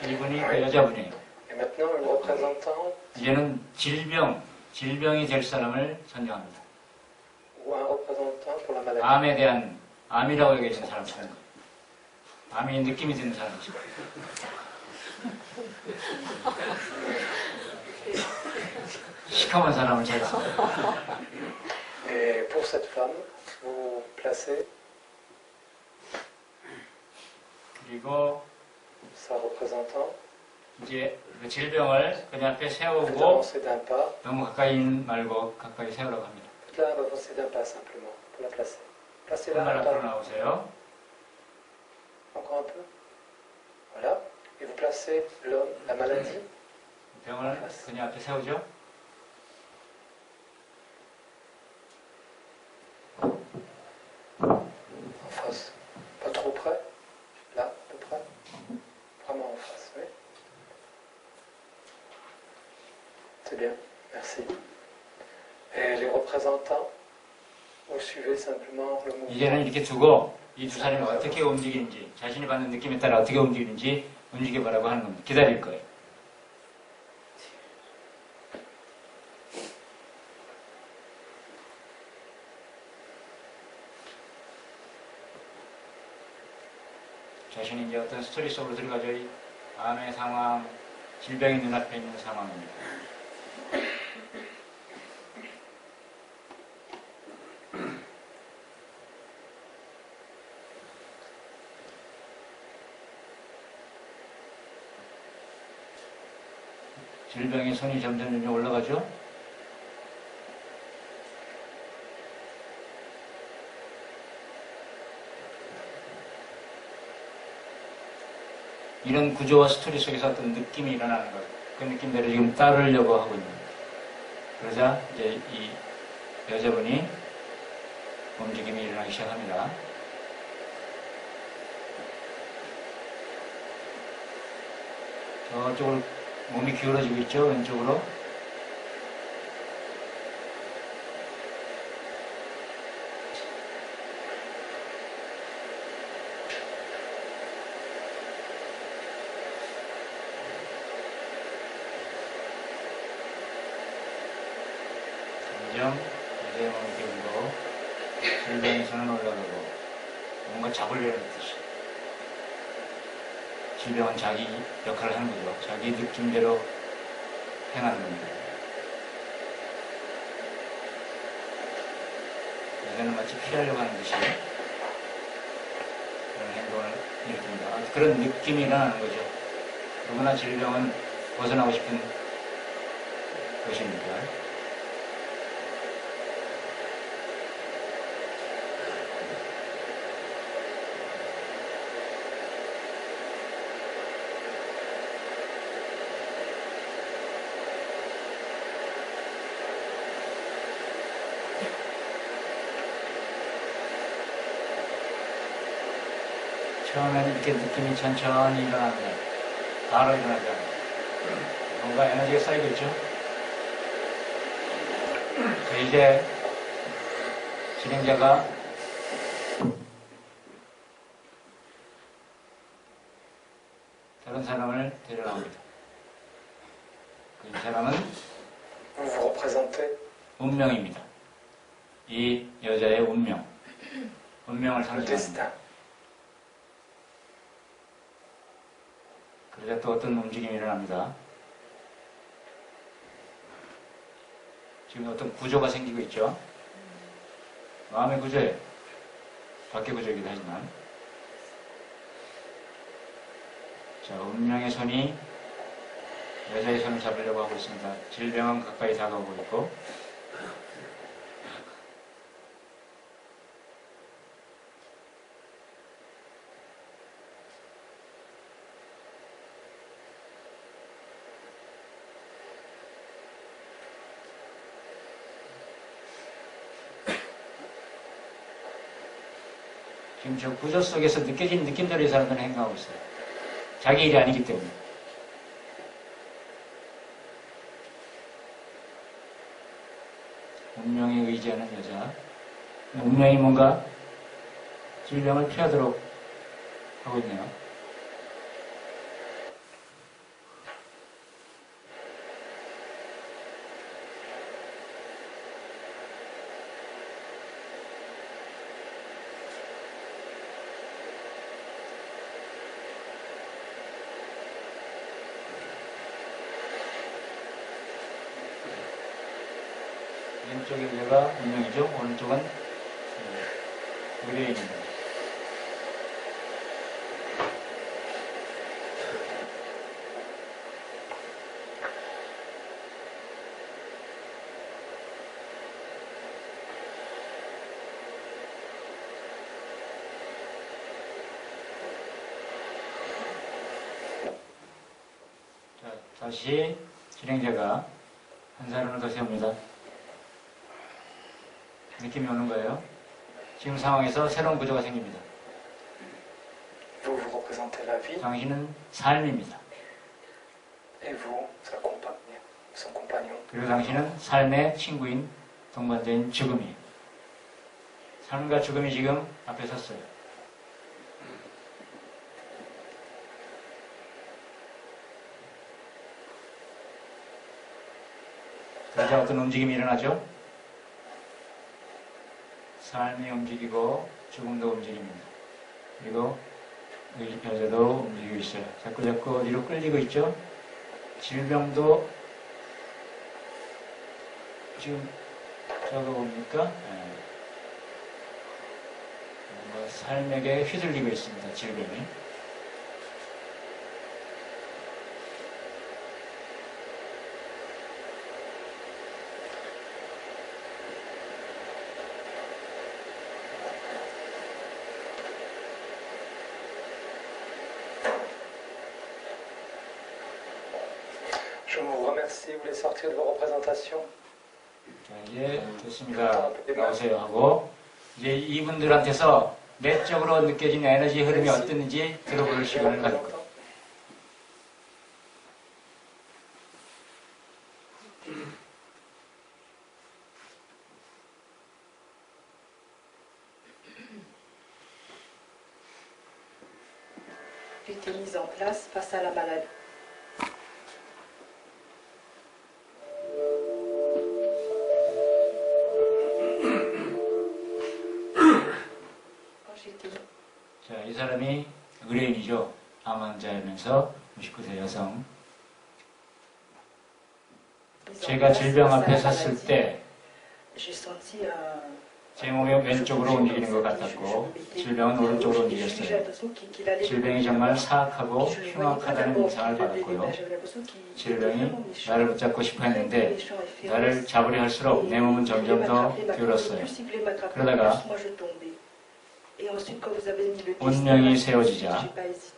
이분이 그 여자분이에요. Et maintenant, une représentante 이제는 질병이 될 사람을 선정합니다. ou un représentant pour la maladie. 암에 대한, 암이라고 여겨지는 사람을 찾는 거예요. 암이 느낌이 드는 사람이죠. 시커먼 사람을 찾았습니다. Et pour cette femme, vous placez 그리고 sa représentante. 이제 그 질병을 그녀 앞에 Faites 세우고 avancer d'un pas. 너무 가까이 말고 가까이 세우라고 합니다. Faites-la avancer d'un pas simplement pour la placer. Placez-la 한발 un 앞으로 pas. 나오세요. Encore un peu. Voilà. Et vous placez l'homme, la maladie, 병을 그녀 앞에 세우죠. en face. Pas trop près. Là, à peu près. Vraiment en face, oui. C'est bien. Merci. Et les représentants, vous suivez simplement le mouvement. 이제는 이렇게 두고 이 두 사람이 어떻게 움직이는지 자신이 받는 느낌에 따라 어떻게 움직이는지 움직여보라고 하는 겁니다. 기다릴 거예요. 자신이 이제 어떤 스토리 속으로 들어가죠. 이 암의 상황, 질병이 눈앞에 있는 상황입니다. 질병의 손이 점점 올라가죠. 이런 구조와 스토리 속에서 어떤 느낌이 일어나는 거예요. 그 느낌대로 지금 따르려고 하고 있는 거예요. 그러자 이제 이 여자분이 움직임이 일어나기 시작합니다. 저쪽으로 몸이 기울어지고 있죠, 왼쪽으로. 점점 여자의 몸이 기울고 질병에서는 올라가고 뭔가 잡으려는 뜻이. 질병은 자기 역할을 하는 거죠. 자기 느낌대로 행하는 겁니다. 여자는 마치 피하려고 하는 듯이 그런 행동을 일으킵니다. 그런 느낌이 일어나는 거죠. 누구나 질병은 벗어나고 싶은 것이니까. 처음에는 이렇게 느낌이 천천히 일어나는데 바로 일어나지 않아요. 뭔가 에너지가 쌓이고 있죠. 자, 이제 진행자가 다른 사람을 데려갑니다. 그 사람은 Vous vous représentez. 운명입니다. 이 여자의 운명. 운명을 Le 상징합니다. destin. 그러자 또 어떤 움직임이 일어납니다. 지금 어떤 구조가 생기고 있죠. 마음의 구조예요. 밖의 구조이기도 하지만. 자, 운명의 손이 여자의 손을 잡으려고 하고 있습니다. 질병은 가까이 다가오고 있고. 지금 저 구조 속에서 느껴지는 느낌대로 이 사람들은 행동하고 있어요. 자기 일이 아니기 때문에. 운명에 의지하는 여자. 운명이 뭔가 질병을 피하도록 하고 있네요. 왼쪽의 여자가 운명이죠. 오른쪽은 의뢰인입니다. 자, 다시 진행자가 한 사람을 더 세웁니다. 느낌이 오는 거예요. 지금 상황에서 새로운 구조가 생깁니다. Vous, vous représentez la vie, 당신은 삶입니다. et vous, son compagnon. 그리고 당신은 삶의 친구인 동반자인 죽음이에요. 삶과 죽음이 지금 앞에 섰어요. 이제 어떤 움직임이 일어나죠? 삶이 움직이고 죽음도 움직입니다. 그리고 여자도 움직이고 있어요. 자꾸 어디로 끌리고 있죠? 질병도 지금 저거 뭡니까? 뭔가 삶에게 휘둘리고 있습니다. 질병이. Je vous remercie. Vous voulez sortir de vos représentations? 자, 이제 됐습니다. 나오세요 하고 이제 이분들한테서 내적으로 느껴진 에너지 흐름이 어땠는지 들어볼 시간을 가질 거예요. Puis été mise en place face à la maladie. Quand j'étais 자, 이 사람이 의뢰인이죠. 암 환자이면서 59세 여성. mise en 제가 place 질병 face à 앞에 la 섰을 maladie, 때 j'ai senti un 제 몸이 왼쪽으로 움직이는 것 같았고 질병은 오른쪽으로 움직였어요. 질병이 정말 사악하고 흉악하다는 인상을 받았고요. 질병이 나를 붙잡고 싶어 했는데 나를 잡으려 할수록 내 몸은 점점 더 기울었어요. 그러다가 운명이 세워지자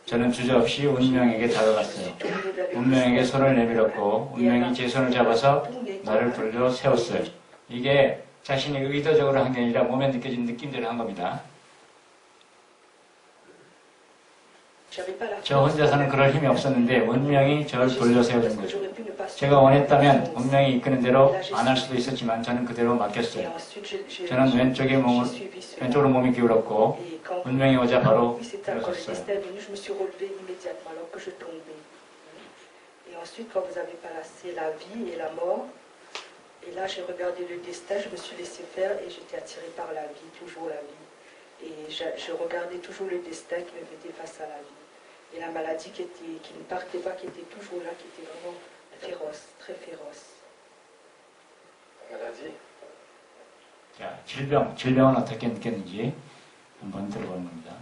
저는 주저없이 운명에게 다가갔어요. 운명에게 손을 내밀었고 운명이 제 손을 잡아서 나를 돌려 세웠어요. 이게 자신이 의도적으로 한 게 아니라 몸에 느껴진 느낌대로 한 겁니다. 저 혼자서는 그럴 힘이 없었는데 운명이 저를 돌려 세워준 거죠. 제가 원했다면 운명이 이끄는 대로 안 할 수도 있었지만 저는 그대로 맡겼어요. 저는 왼쪽으로 몸이 기울었고 운명이 오자 바로 일어섰어요. Et là, j'ai regardé le destin, je me suis laissé faire et j'étais attirée par la vie, toujours la vie. Et je regardais toujours le destin qui me mettait face à la vie. Et la maladie qui ne partait pas, qui était toujours là, qui était vraiment féroce, très féroce. Maladie. 자, 질병은 어떻게 느꼈는지 한번 들어보는 겁니다.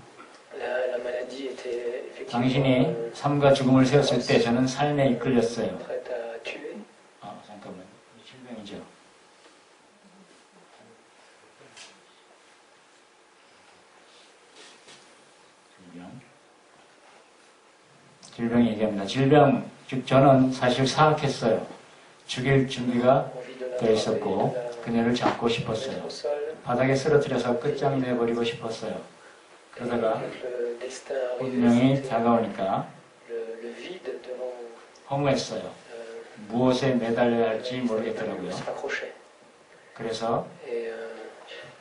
La maladie était effectivement 당신이 삶과 죽음을 세웠을 때 저는 삶에 이끌렸어요. prête à tuer. 잠깐만. 질병이죠. 질병이 얘기합니다. 질병, 즉 저는 사실 사악했어요. 죽일 준비가 되어 있었고 그녀를 잡고 싶었어요. 바닥에 쓰러뜨려서 끝장내버리고 싶었어요. 그러다가 le destin 운명이 arrivé, 다가오니까 le vide devant 허무했어요. 무엇에 매달려야 할지 모르겠더라고요. se raccrochait. 그래서 Et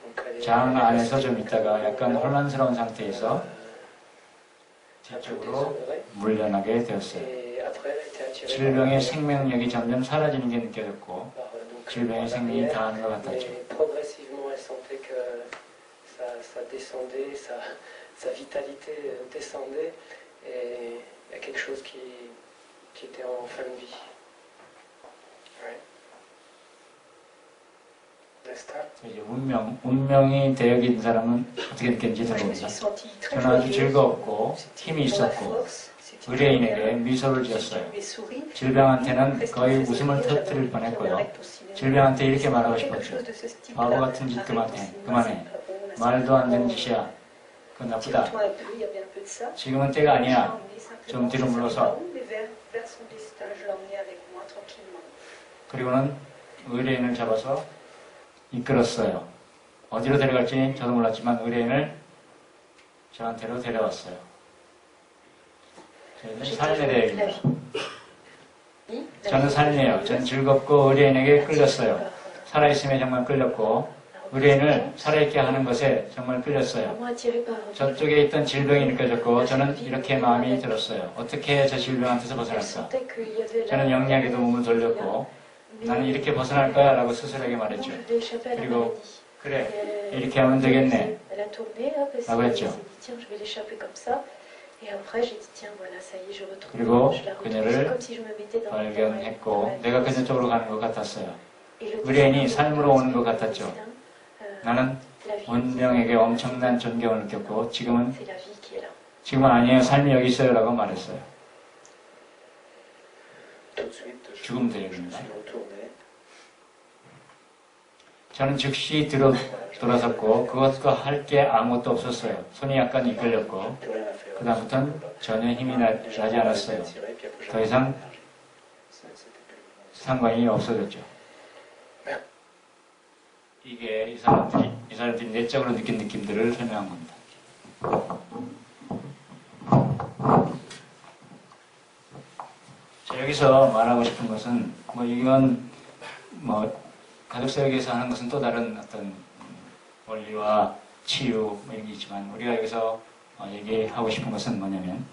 donc elle est 장 안에서 좀 restée 있다가 약간 혼란스러운 상태에서 un peu 뒤쪽으로 désœuvrée. 물러나게 되었어요. Et après, elle a été attirée 질병의 par 생명력이 점점 사라지는 게 느껴졌고 donc, 질병의 생명이 l'arrière. 다하는 것 같았죠. Et progressivement, elle sentait que ça descendait, sa vitalité descendait, et il y a quelque chose qui était en fin de vie. Ouais. Nesta? 이제 운명이 되어진 사람은 어떻게 느꼈는지 Moi, je me 들어봅니다. suis sentie très 저는 아주 joyeuse. 즐거웠고 힘이 Dans la 있었고 force, c'était 의뢰인에게 bien. 미소를 Je 지었어요. lui ai souri. 질병한테는 Presque 거의 faisait 웃음을 rire, 터뜨릴 j'avais envie de 뻔했고요. faire au cinéma. 질병한테 이렇게 말하고 Quelque 싶었죠. chose de ce style-là. 바보 같은 짓 Arrête 그만해. au cinéma, 그만해. c'est pas bon, là, c'est 말도 안 되는 pas bon. 짓이야. 그건 나쁘다. Tire-toi un peu, il y avait un peu de ça. 지금은 때가 아니야. 좀 Simplement, 뒤로 je savais 물러서. pas où, mais vers son destin, je l'emmenais avec moi tranquillement. 그리고는 의뢰인을 잡아서 이끌었어요. 어디로 데려갈지 저도 몰랐지만 의뢰인을 저한테로 데려왔어요. 저희는 삶에 대해입니다. 저는 삶이에요. 저는 즐겁고 의뢰인에게 끌렸어요. 살아있음에 정말 끌렸고 의뢰인을 살아있게 하는 것에 정말 끌렸어요. 저쪽에 있던 질병이 느껴졌고 저는 이렇게 마음이 들었어요. 어떻게 저 질병한테서 벗어날까? 저는 영리하게도 몸을 돌렸고 나는 이렇게 벗어날 거야 라고 스스로에게 말했죠. 그리고 그래 이렇게 하면 되겠네 라고 했죠. 그리고 그녀를 발견했고 내가 그녀 쪽으로 가는 것 같았어요. 의뢰인이 삶으로 오는 것 같았죠. 나는 운명에게 엄청난 존경을 느꼈고 지금은 아니에요. 삶이 여기 있어요 라고 말했어요. Tout de suite, je 죽음 me 대역입니다. suis retourné. 저는 즉시 돌아섰고 그것과 할 게 아무것도 없었어요. 손이 약간 이끌렸고 Plus rien à faire. 그 다음부터는 전혀 힘이 나지 않았어요. 더 이상 상관이 없어졌죠. 이게 이 사람들이 내적으로 느낀 느낌들을 설명한 겁니다. 자, 여기서 말하고 싶은 것은 이건 가족사역에서 하는 것은 또 다른 어떤 원리와 치유 이런 게 있지만 우리가 여기서 얘기하고 싶은 것은 뭐냐면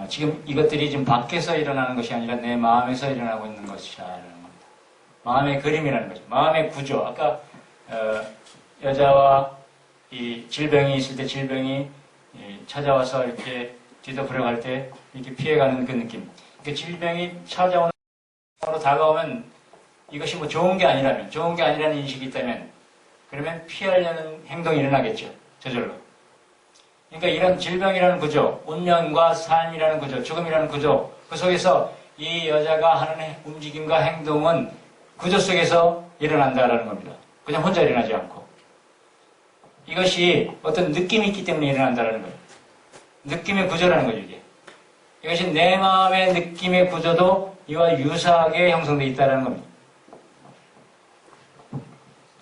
지금 이것들이 지금 밖에서 일어나는 것이 아니라 내 마음에서 일어나고 있는 것이라는 겁니다. 마음의 그림이라는 거죠. 마음의 구조. 아까 여자와 이 질병이 있을 때 질병이 찾아와서 이렇게 뒤덮으려고 때 이렇게 피해가는 그 느낌. 그 질병이 찾아오는 으로 다가오면 이것이 좋은 게 아니라는 인식이 있다면 그러면 피하려는 행동이 일어나겠죠. 저절로. 그러니까 이런 질병이라는 구조, 운명과 삶이라는 구조, 죽음이라는 구조, 그 속에서 이 여자가 하는 움직임과 행동은 구조 속에서 일어난다라는 겁니다. 그냥 혼자 일어나지 않고. 이것이 어떤 느낌이 있기 때문에 일어난다라는 거예요. 느낌의 구조라는 거죠, 이게. 이것이 내 마음의 느낌의 구조도 이와 유사하게 형성되어 있다는 겁니다.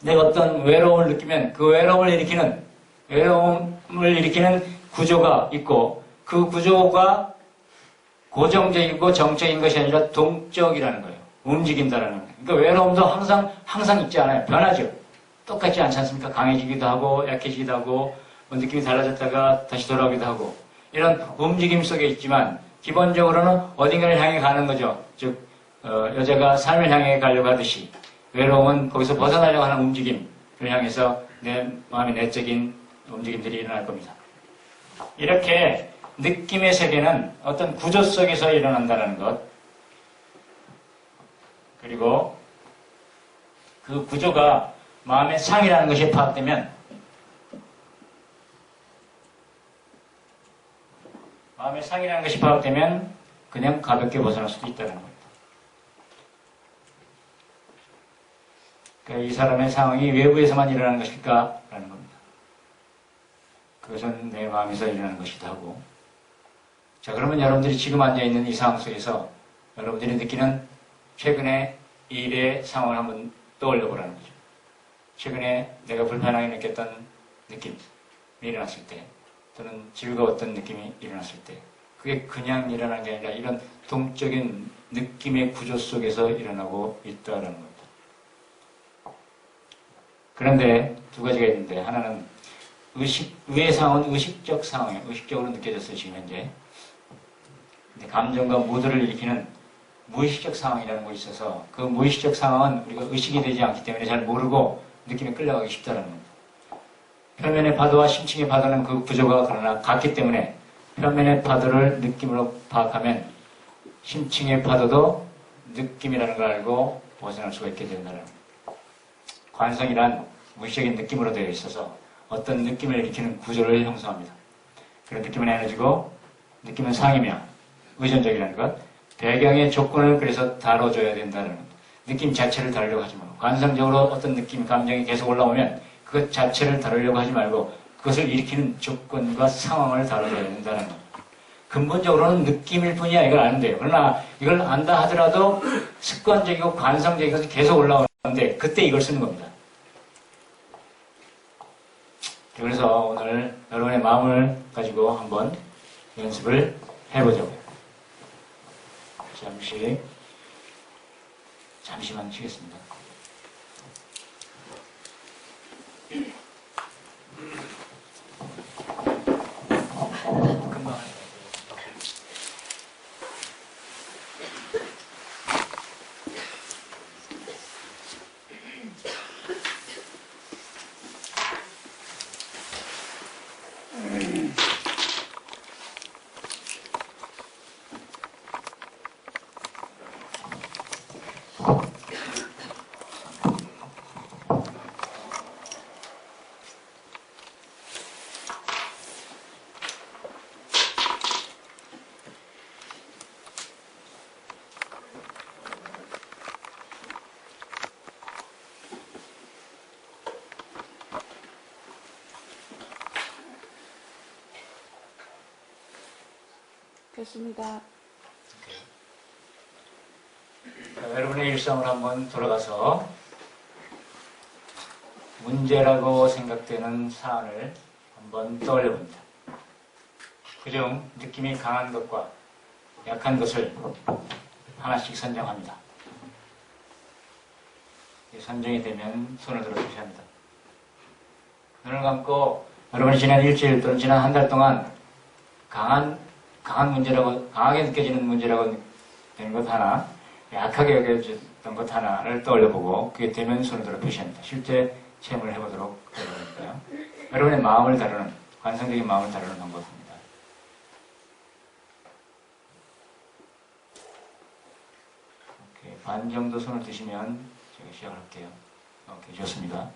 내가 어떤 외로움을 느끼면 그 외로움을 일으키는 구조가 있고 그 구조가 고정적이고 정적인 것이 아니라 동적이라는 거예요. 움직인다라는 거예요. 그러니까 외로움도 항상 있지 않아요. 변하죠. 똑같지 않지 않습니까? 강해지기도 하고 약해지기도 하고 느낌이 달라졌다가 다시 돌아오기도 하고 이런 움직임 속에 있지만 기본적으로는 어딘가를 향해 가는 거죠. 즉 여자가 삶을 향해 가려고 하듯이 외로움은 거기서 벗어나려고 하는 움직임을 향해서 내 마음의 내적인 움직임들이 일어날 겁니다. 이렇게 느낌의 세계는 어떤 구조 속에서 일어난다는 것, 그리고 그 구조가 마음의 상이라는 것이 파악되면 그냥 가볍게 벗어날 수도 있다는 겁니다. 그러니까 이 사람의 상황이 외부에서만 일어나는 것일까? 라는 겁니다. 그것은 내 마음에서 일어나는 것이기도 하고. 자, 그러면 여러분들이 지금 앉아있는 이 상황 속에서 여러분들이 느끼는 최근의 일의 상황을 한번 떠올려 보라는 거죠. 최근에 내가 불편하게 느꼈던 느낌. 일어났을 때, 또는 즐거웠던 느낌이 일어났을 때, 그게 그냥 일어나는 게 아니라 이런 동적인 느낌의 구조 속에서 일어나고 있다는 겁니다. 그런데 두 가지가 있는데, 하나는 의의 상황은 의식적 상황이에요. 의식적으로 느껴졌어요, 지금 현재. 근데 감정과 모드를 일으키는 무의식적 상황이라는 것이 있어서 그 무의식적 상황은 우리가 의식이 되지 않기 때문에 잘 모르고 느낌에 끌려가기 쉽다는 겁니다. 표면의 파도와 심층의 파도는 그 구조가 그러나 같기 때문에 표면의 파도를 느낌으로 파악하면 심층의 파도도 느낌이라는 걸 알고 벗어날 수가 있게 된다는 겁니다. 관성이란 무의식적인 느낌으로 되어 있어서 어떤 느낌을 일으키는 구조를 형성합니다. 그런 느낌은 에너지고 느낌은 상이며 의존적이라는 것, 배경의 조건을 그래서 다뤄줘야 된다는 겁니다. 느낌 자체를 다루려고 하지 말고 관성적으로 어떤 느낌, 감정이 계속 올라오면 그것 자체를 다루려고 하지 말고 그것을 일으키는 조건과 상황을 다뤄줘야 된다는 겁니다. 근본적으로는 느낌일 뿐이야 이걸 아는데요. 그러나 이걸 안다 하더라도 습관적이고 관성적인 것이 계속 올라오는데 그때 이걸 쓰는 겁니다. 그래서 오늘 여러분의 마음을 가지고 한번 연습을 해보자고요. 잠시만 쉬겠습니다. 금방 하세요. 됐습니다. 여러분의 일상을 한번 돌아가서 문제라고 생각되는 사안을 한번 떠올려 봅니다. 그중 느낌이 강한 것과 약한 것을 하나씩 선정합니다. 선정이 되면 손을 들어 주셔야 합니다. 눈을 감고 여러분이 지난 일주일 또는 지난 한 달 동안 강한 문제라고, 강하게 느껴지는 문제라고 되는 것 하나, 약하게 여겨졌던 것 하나를 떠올려보고 그게 되면 손을 들어 표시합니다. 실제 체험을 해보도록 하겠습니다. 여러분의 마음을 다루는, 관성적인 마음을 다루는 방법입니다. 오케이, 반 정도 손을 드시면 제가 시작할게요. 오케이, 좋습니다.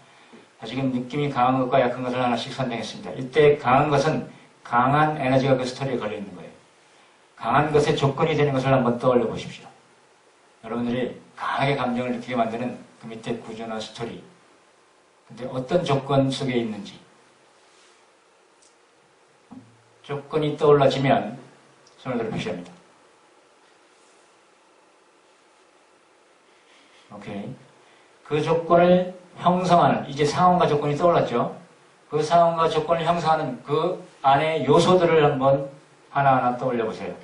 지금 느낌이 강한 것과 약한 것을 하나씩 선정했습니다. 이때 강한 것은 강한 에너지가 그 스토리에 걸려있는 거예요. 강한 것의 조건이 되는 것을 한번 떠올려 보십시오. 여러분들이 강하게 감정을 느끼게 만드는 그 밑에 구조나 스토리. 근데 어떤 조건 속에 있는지. 조건이 떠올라지면 손을 들어 표시합니다. 오케이. 그 조건을 형성하는, 이제 상황과 조건이 떠올랐죠? 그 상황과 조건을 형성하는 그 안에 요소들을 한번 하나하나 떠올려 보세요.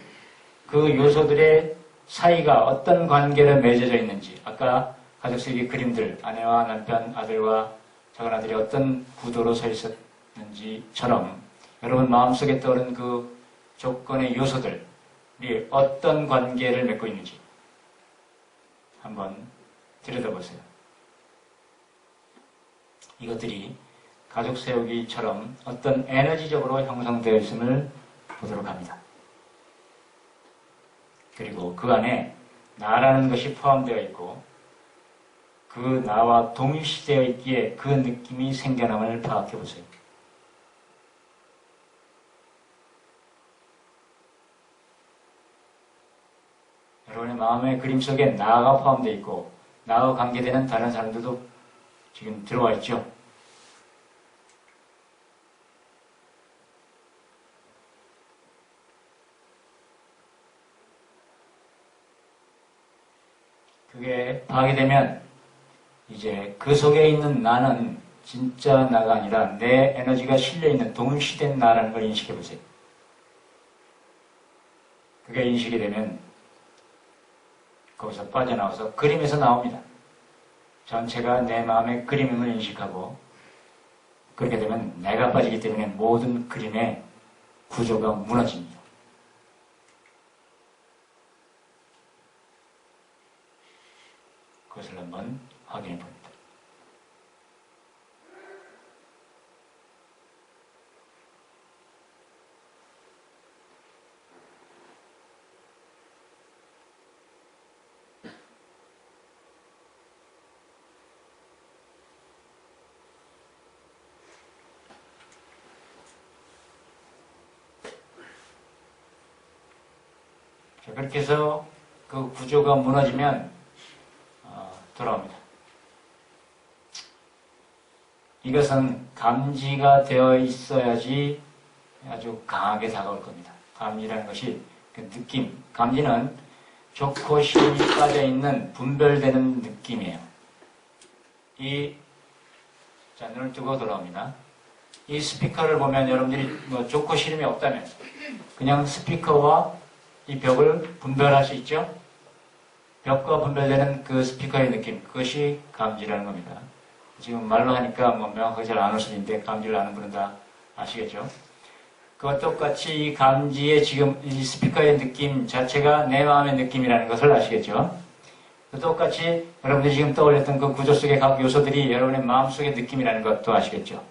그 요소들의 사이가 어떤 관계를 맺어져 있는지, 아까 가족 속의 그림들, 아내와 남편, 아들과 작은 아들이 어떤 구도로 서 있었는지처럼 여러분 마음속에 떠오른 그 조건의 요소들이 어떤 관계를 맺고 있는지 한번 들여다보세요. 이것들이 가족 세우기처럼 어떤 에너지적으로 형성되어 있음을 보도록 합니다. 그리고 그 안에 나라는 것이 포함되어 있고 그 나와 동일시되어 있기에 그 느낌이 생겨남을 파악해 보세요. 여러분의 마음의 그림 속에 나가 포함되어 있고 나와 관계되는 다른 사람들도 지금 들어와 있죠. 그게 파악이 되면 이제 그 속에 있는 나는 진짜 나가 아니라 내 에너지가 실려있는 동시된 나라는 걸 인식해 보세요. 그게 인식이 되면 거기서 빠져나와서 그림에서 나옵니다. 전체가 내 마음의 그림임을 인식하고 그렇게 되면 내가 빠지기 때문에 모든 그림의 구조가 무너집니다. 그것을 한번 확인해 봅니다. 자, 그렇게 해서 그 구조가 무너지면 돌아옵니다. 이것은 감지가 되어 있어야지 아주 강하게 다가올 겁니다. 감지라는 것이 그 느낌, 감지는 좋고 싫음이 빠져있는 분별되는 느낌이에요. 자, 눈을 뜨고 돌아옵니다. 이 스피커를 보면 여러분들이 뭐 좋고 싫음이 없다면 그냥 스피커와 이 벽을 분별할 수 있죠? 벽과 분별되는 그 스피커의 느낌, 그것이 감지라는 겁니다. 지금 말로 하니까 뭐 명확하게 잘 안 올 수도 있는데 감지를 아는 분은 다 아시겠죠? 그와 똑같이 이 감지의 지금 이 스피커의 느낌 자체가 내 마음의 느낌이라는 것을 아시겠죠? 똑같이 여러분들이 지금 떠올렸던 그 구조 속의 각 요소들이 여러분의 마음속의 느낌이라는 것도 아시겠죠?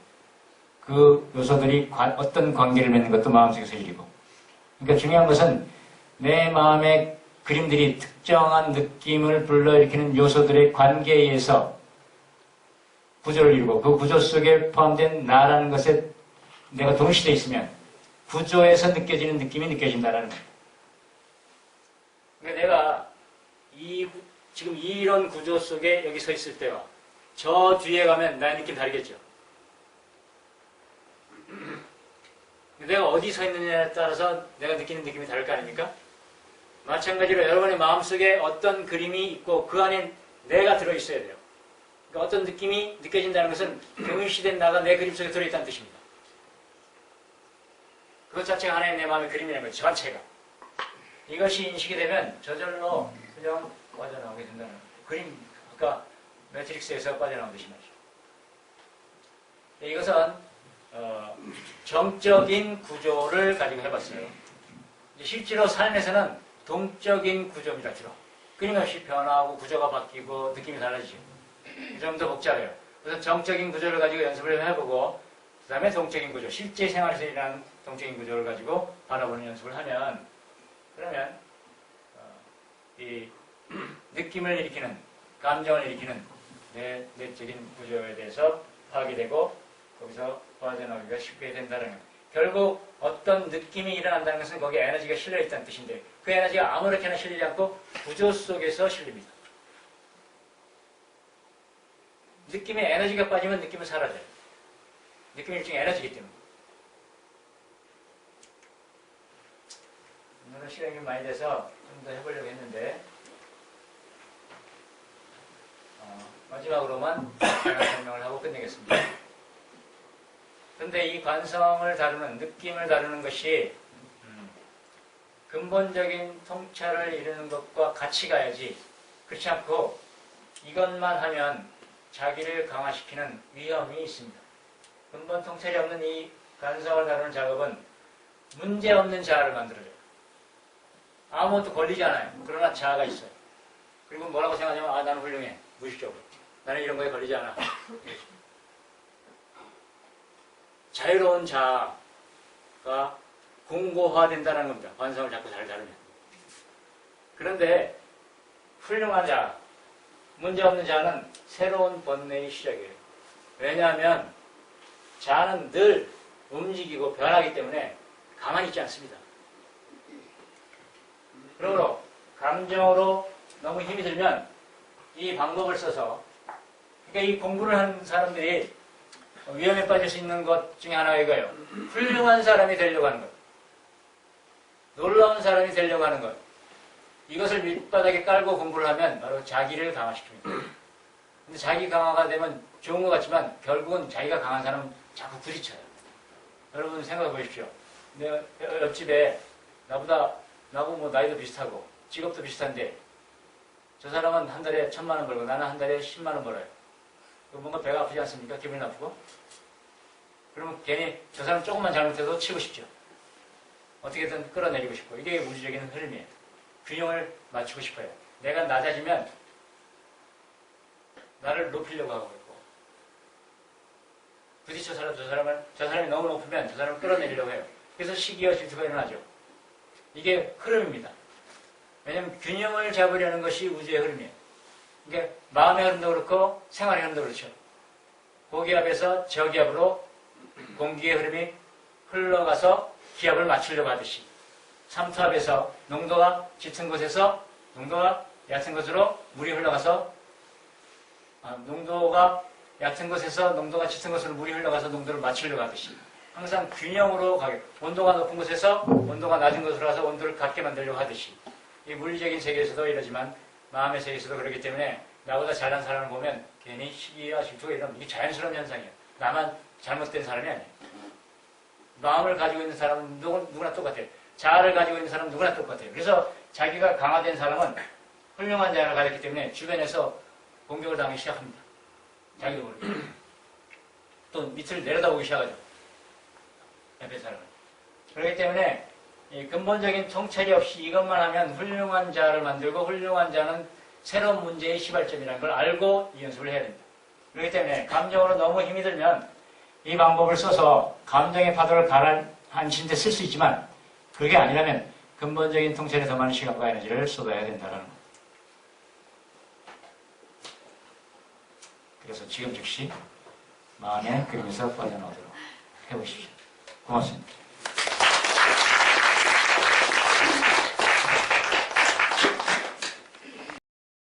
그 요소들이 어떤 관계를 맺는 것도 마음속에서 일이고. 그러니까 중요한 것은 내 마음의 그림들이 특정한 느낌을 불러일으키는 요소들의 관계에 의해서 구조를 이루고 그 구조 속에 포함된 나라는 것에 내가 동시되어 있으면 구조에서 느껴지는 느낌이 느껴진다는 겁니다. 그러니까 내가 지금 이런 구조 속에 여기 서 있을 때와 저 뒤에 가면 나의 느낌 다르겠죠. 내가 어디 서 있느냐에 따라서 내가 느끼는 느낌이 다를 거 아닙니까? 마찬가지로 여러분의 마음속에 어떤 그림이 있고 그 안에 내가 들어있어야 돼요. 그러니까 어떤 느낌이 느껴진다는 것은 동일시된 나가 내 그림 속에 들어있다는 뜻입니다. 그것 자체가 하나의 내 마음의 그림이라는 거죠. 전체가. 이것이 인식이 되면 저절로 그냥 빠져나오게 된다는 거예요. 그림, 아까 매트릭스에서 빠져나오듯이 말이죠. 이것은 정적인 구조를 가지고 해봤어요. 실제로 삶에서는 동적인 구조입니다. 주로. 끊임없이 변화하고 구조가 바뀌고 느낌이 달라지죠. 좀 더 복잡해요. 그래서 정적인 구조를 가지고 연습을 해보고 그 다음에 동적인 구조, 실제 생활에서 일어나는 동적인 구조를 가지고 바라보는 연습을 하면 그러면 이 느낌을 일으키는, 감정을 일으키는 내적인 구조에 대해서 파악이 되고 거기서 빠져나오기가 쉽게 된다는 거예요. 결국 어떤 느낌이 일어난다는 것은 거기에 에너지가 실려있다는 뜻인데 그 에너지가 아무렇게나 실리지 않고 구조 속에서 실립니다. 느낌에 에너지가 빠지면 느낌은 사라져요. 느낌이 일종의 에너지이기 때문에. 오늘은 시간이 많이 돼서 좀 더 해보려고 했는데 마지막으로만 설명을 하고 끝내겠습니다. 그런데 이 관성을 다루는, 느낌을 다루는 것이 근본적인 통찰을 이루는 것과 같이 가야지 그렇지 않고 이것만 하면 자기를 강화시키는 위험이 있습니다. 근본 통찰이 없는 이 관성을 다루는 작업은 문제없는 자아를 만들어줘요. 아무것도 걸리지 않아요. 그러나 자아가 있어요. 그리고 뭐라고 생각하냐면 나는 훌륭해. 무의식적으로. 나는 이런 거에 걸리지 않아. 자유로운 자아가 공고화된다는 겁니다. 관성을 자꾸 잘 다루면. 그런데 훌륭한 자아, 문제없는 자아는 새로운 번뇌의 시작이에요. 왜냐하면 자아는 늘 움직이고 변하기 때문에 가만히 있지 않습니다. 그러므로 감정으로 너무 힘이 들면 이 방법을 써서 그러니까 이 공부를 하는 사람들이 위험에 빠질 수 있는 것 중에 하나가 이거예요. 훌륭한 사람이 되려고 하는 것. 놀라운 사람이 되려고 하는 것. 이것을 밑바닥에 깔고 공부를 하면 바로 자기를 강화시킵니다. 근데 자기 강화가 되면 좋은 것 같지만 결국은 자기가 강한 사람은 자꾸 부딪혀요. 여러분 생각해 보십시오. 내 옆집에 나하고 뭐 나이도 비슷하고 직업도 비슷한데 저 사람은 한 달에 1,000만 원 벌고 나는 한 달에 10만 원 벌어요. 뭔가 배가 아프지 않습니까? 기분이 나쁘고? 그러면 괜히 저 사람 조금만 잘못해도 치고 싶죠. 어떻게든 끌어내리고 싶고. 이게 우주적인 흐름이에요. 균형을 맞추고 싶어요. 내가 낮아지면 나를 높이려고 하고 있고 부딪혀서라도 저 사람이 너무 높으면 저 사람을 끌어내리려고 해요. 그래서 시기와 질투가 일어나죠. 이게 흐름입니다. 왜냐하면 균형을 잡으려는 것이 우주의 흐름이에요. 그러니까 마음의 흐름도 그렇고 생활의 흐름도 그렇죠. 고기압에서 저기압으로 공기의 흐름이 흘러가서 기압을 맞추려고 하듯이 삼투압에서 농도가 짙은 곳에서 농도가 얕은 곳으로 물이 흘러가서 농도가 얕은 곳에서 농도가 짙은 곳으로 물이 흘러가서 농도를 맞추려고 하듯이 항상 균형으로 가게 온도가 높은 곳에서 온도가 낮은 곳으로 가서 온도를 같게 만들려고 하듯이 이 물리적인 세계에서도 이러지만 마음의 세계에서도 그렇기 때문에 나보다 잘난 사람을 보면 괜히 시기와 질투가 일어나면 이게 자연스러운 현상이에요. 나만 잘못된 사람이 아니에요. 마음을 가지고 있는 사람은 누구나 똑같아요. 자아를 가지고 있는 사람은 누구나 똑같아요. 그래서 자기가 강화된 사람은 훌륭한 자아를 가졌기 때문에 주변에서 공격을 당하기 시작합니다. 자기도 모르게. 또 밑을 내려다보기 시작하죠. 옆에 사람은. 그렇기 때문에 이 근본적인 통찰이 없이 이것만 하면 훌륭한 자를 만들고 훌륭한 자는 새로운 문제의 시발점이라는 걸 알고 이 연습을 해야 됩니다. 그렇기 때문에 감정으로 너무 힘이 들면 이 방법을 써서 감정의 파도를 가라앉히는 데 쓸 수 있지만 그게 아니라면 근본적인 통찰에 더 많은 시간과 에너지를 쏟아야 된다는 겁니다. 그래서 지금 즉시 마음의 그림에서 빠져나오도록 해보십시오. 고맙습니다.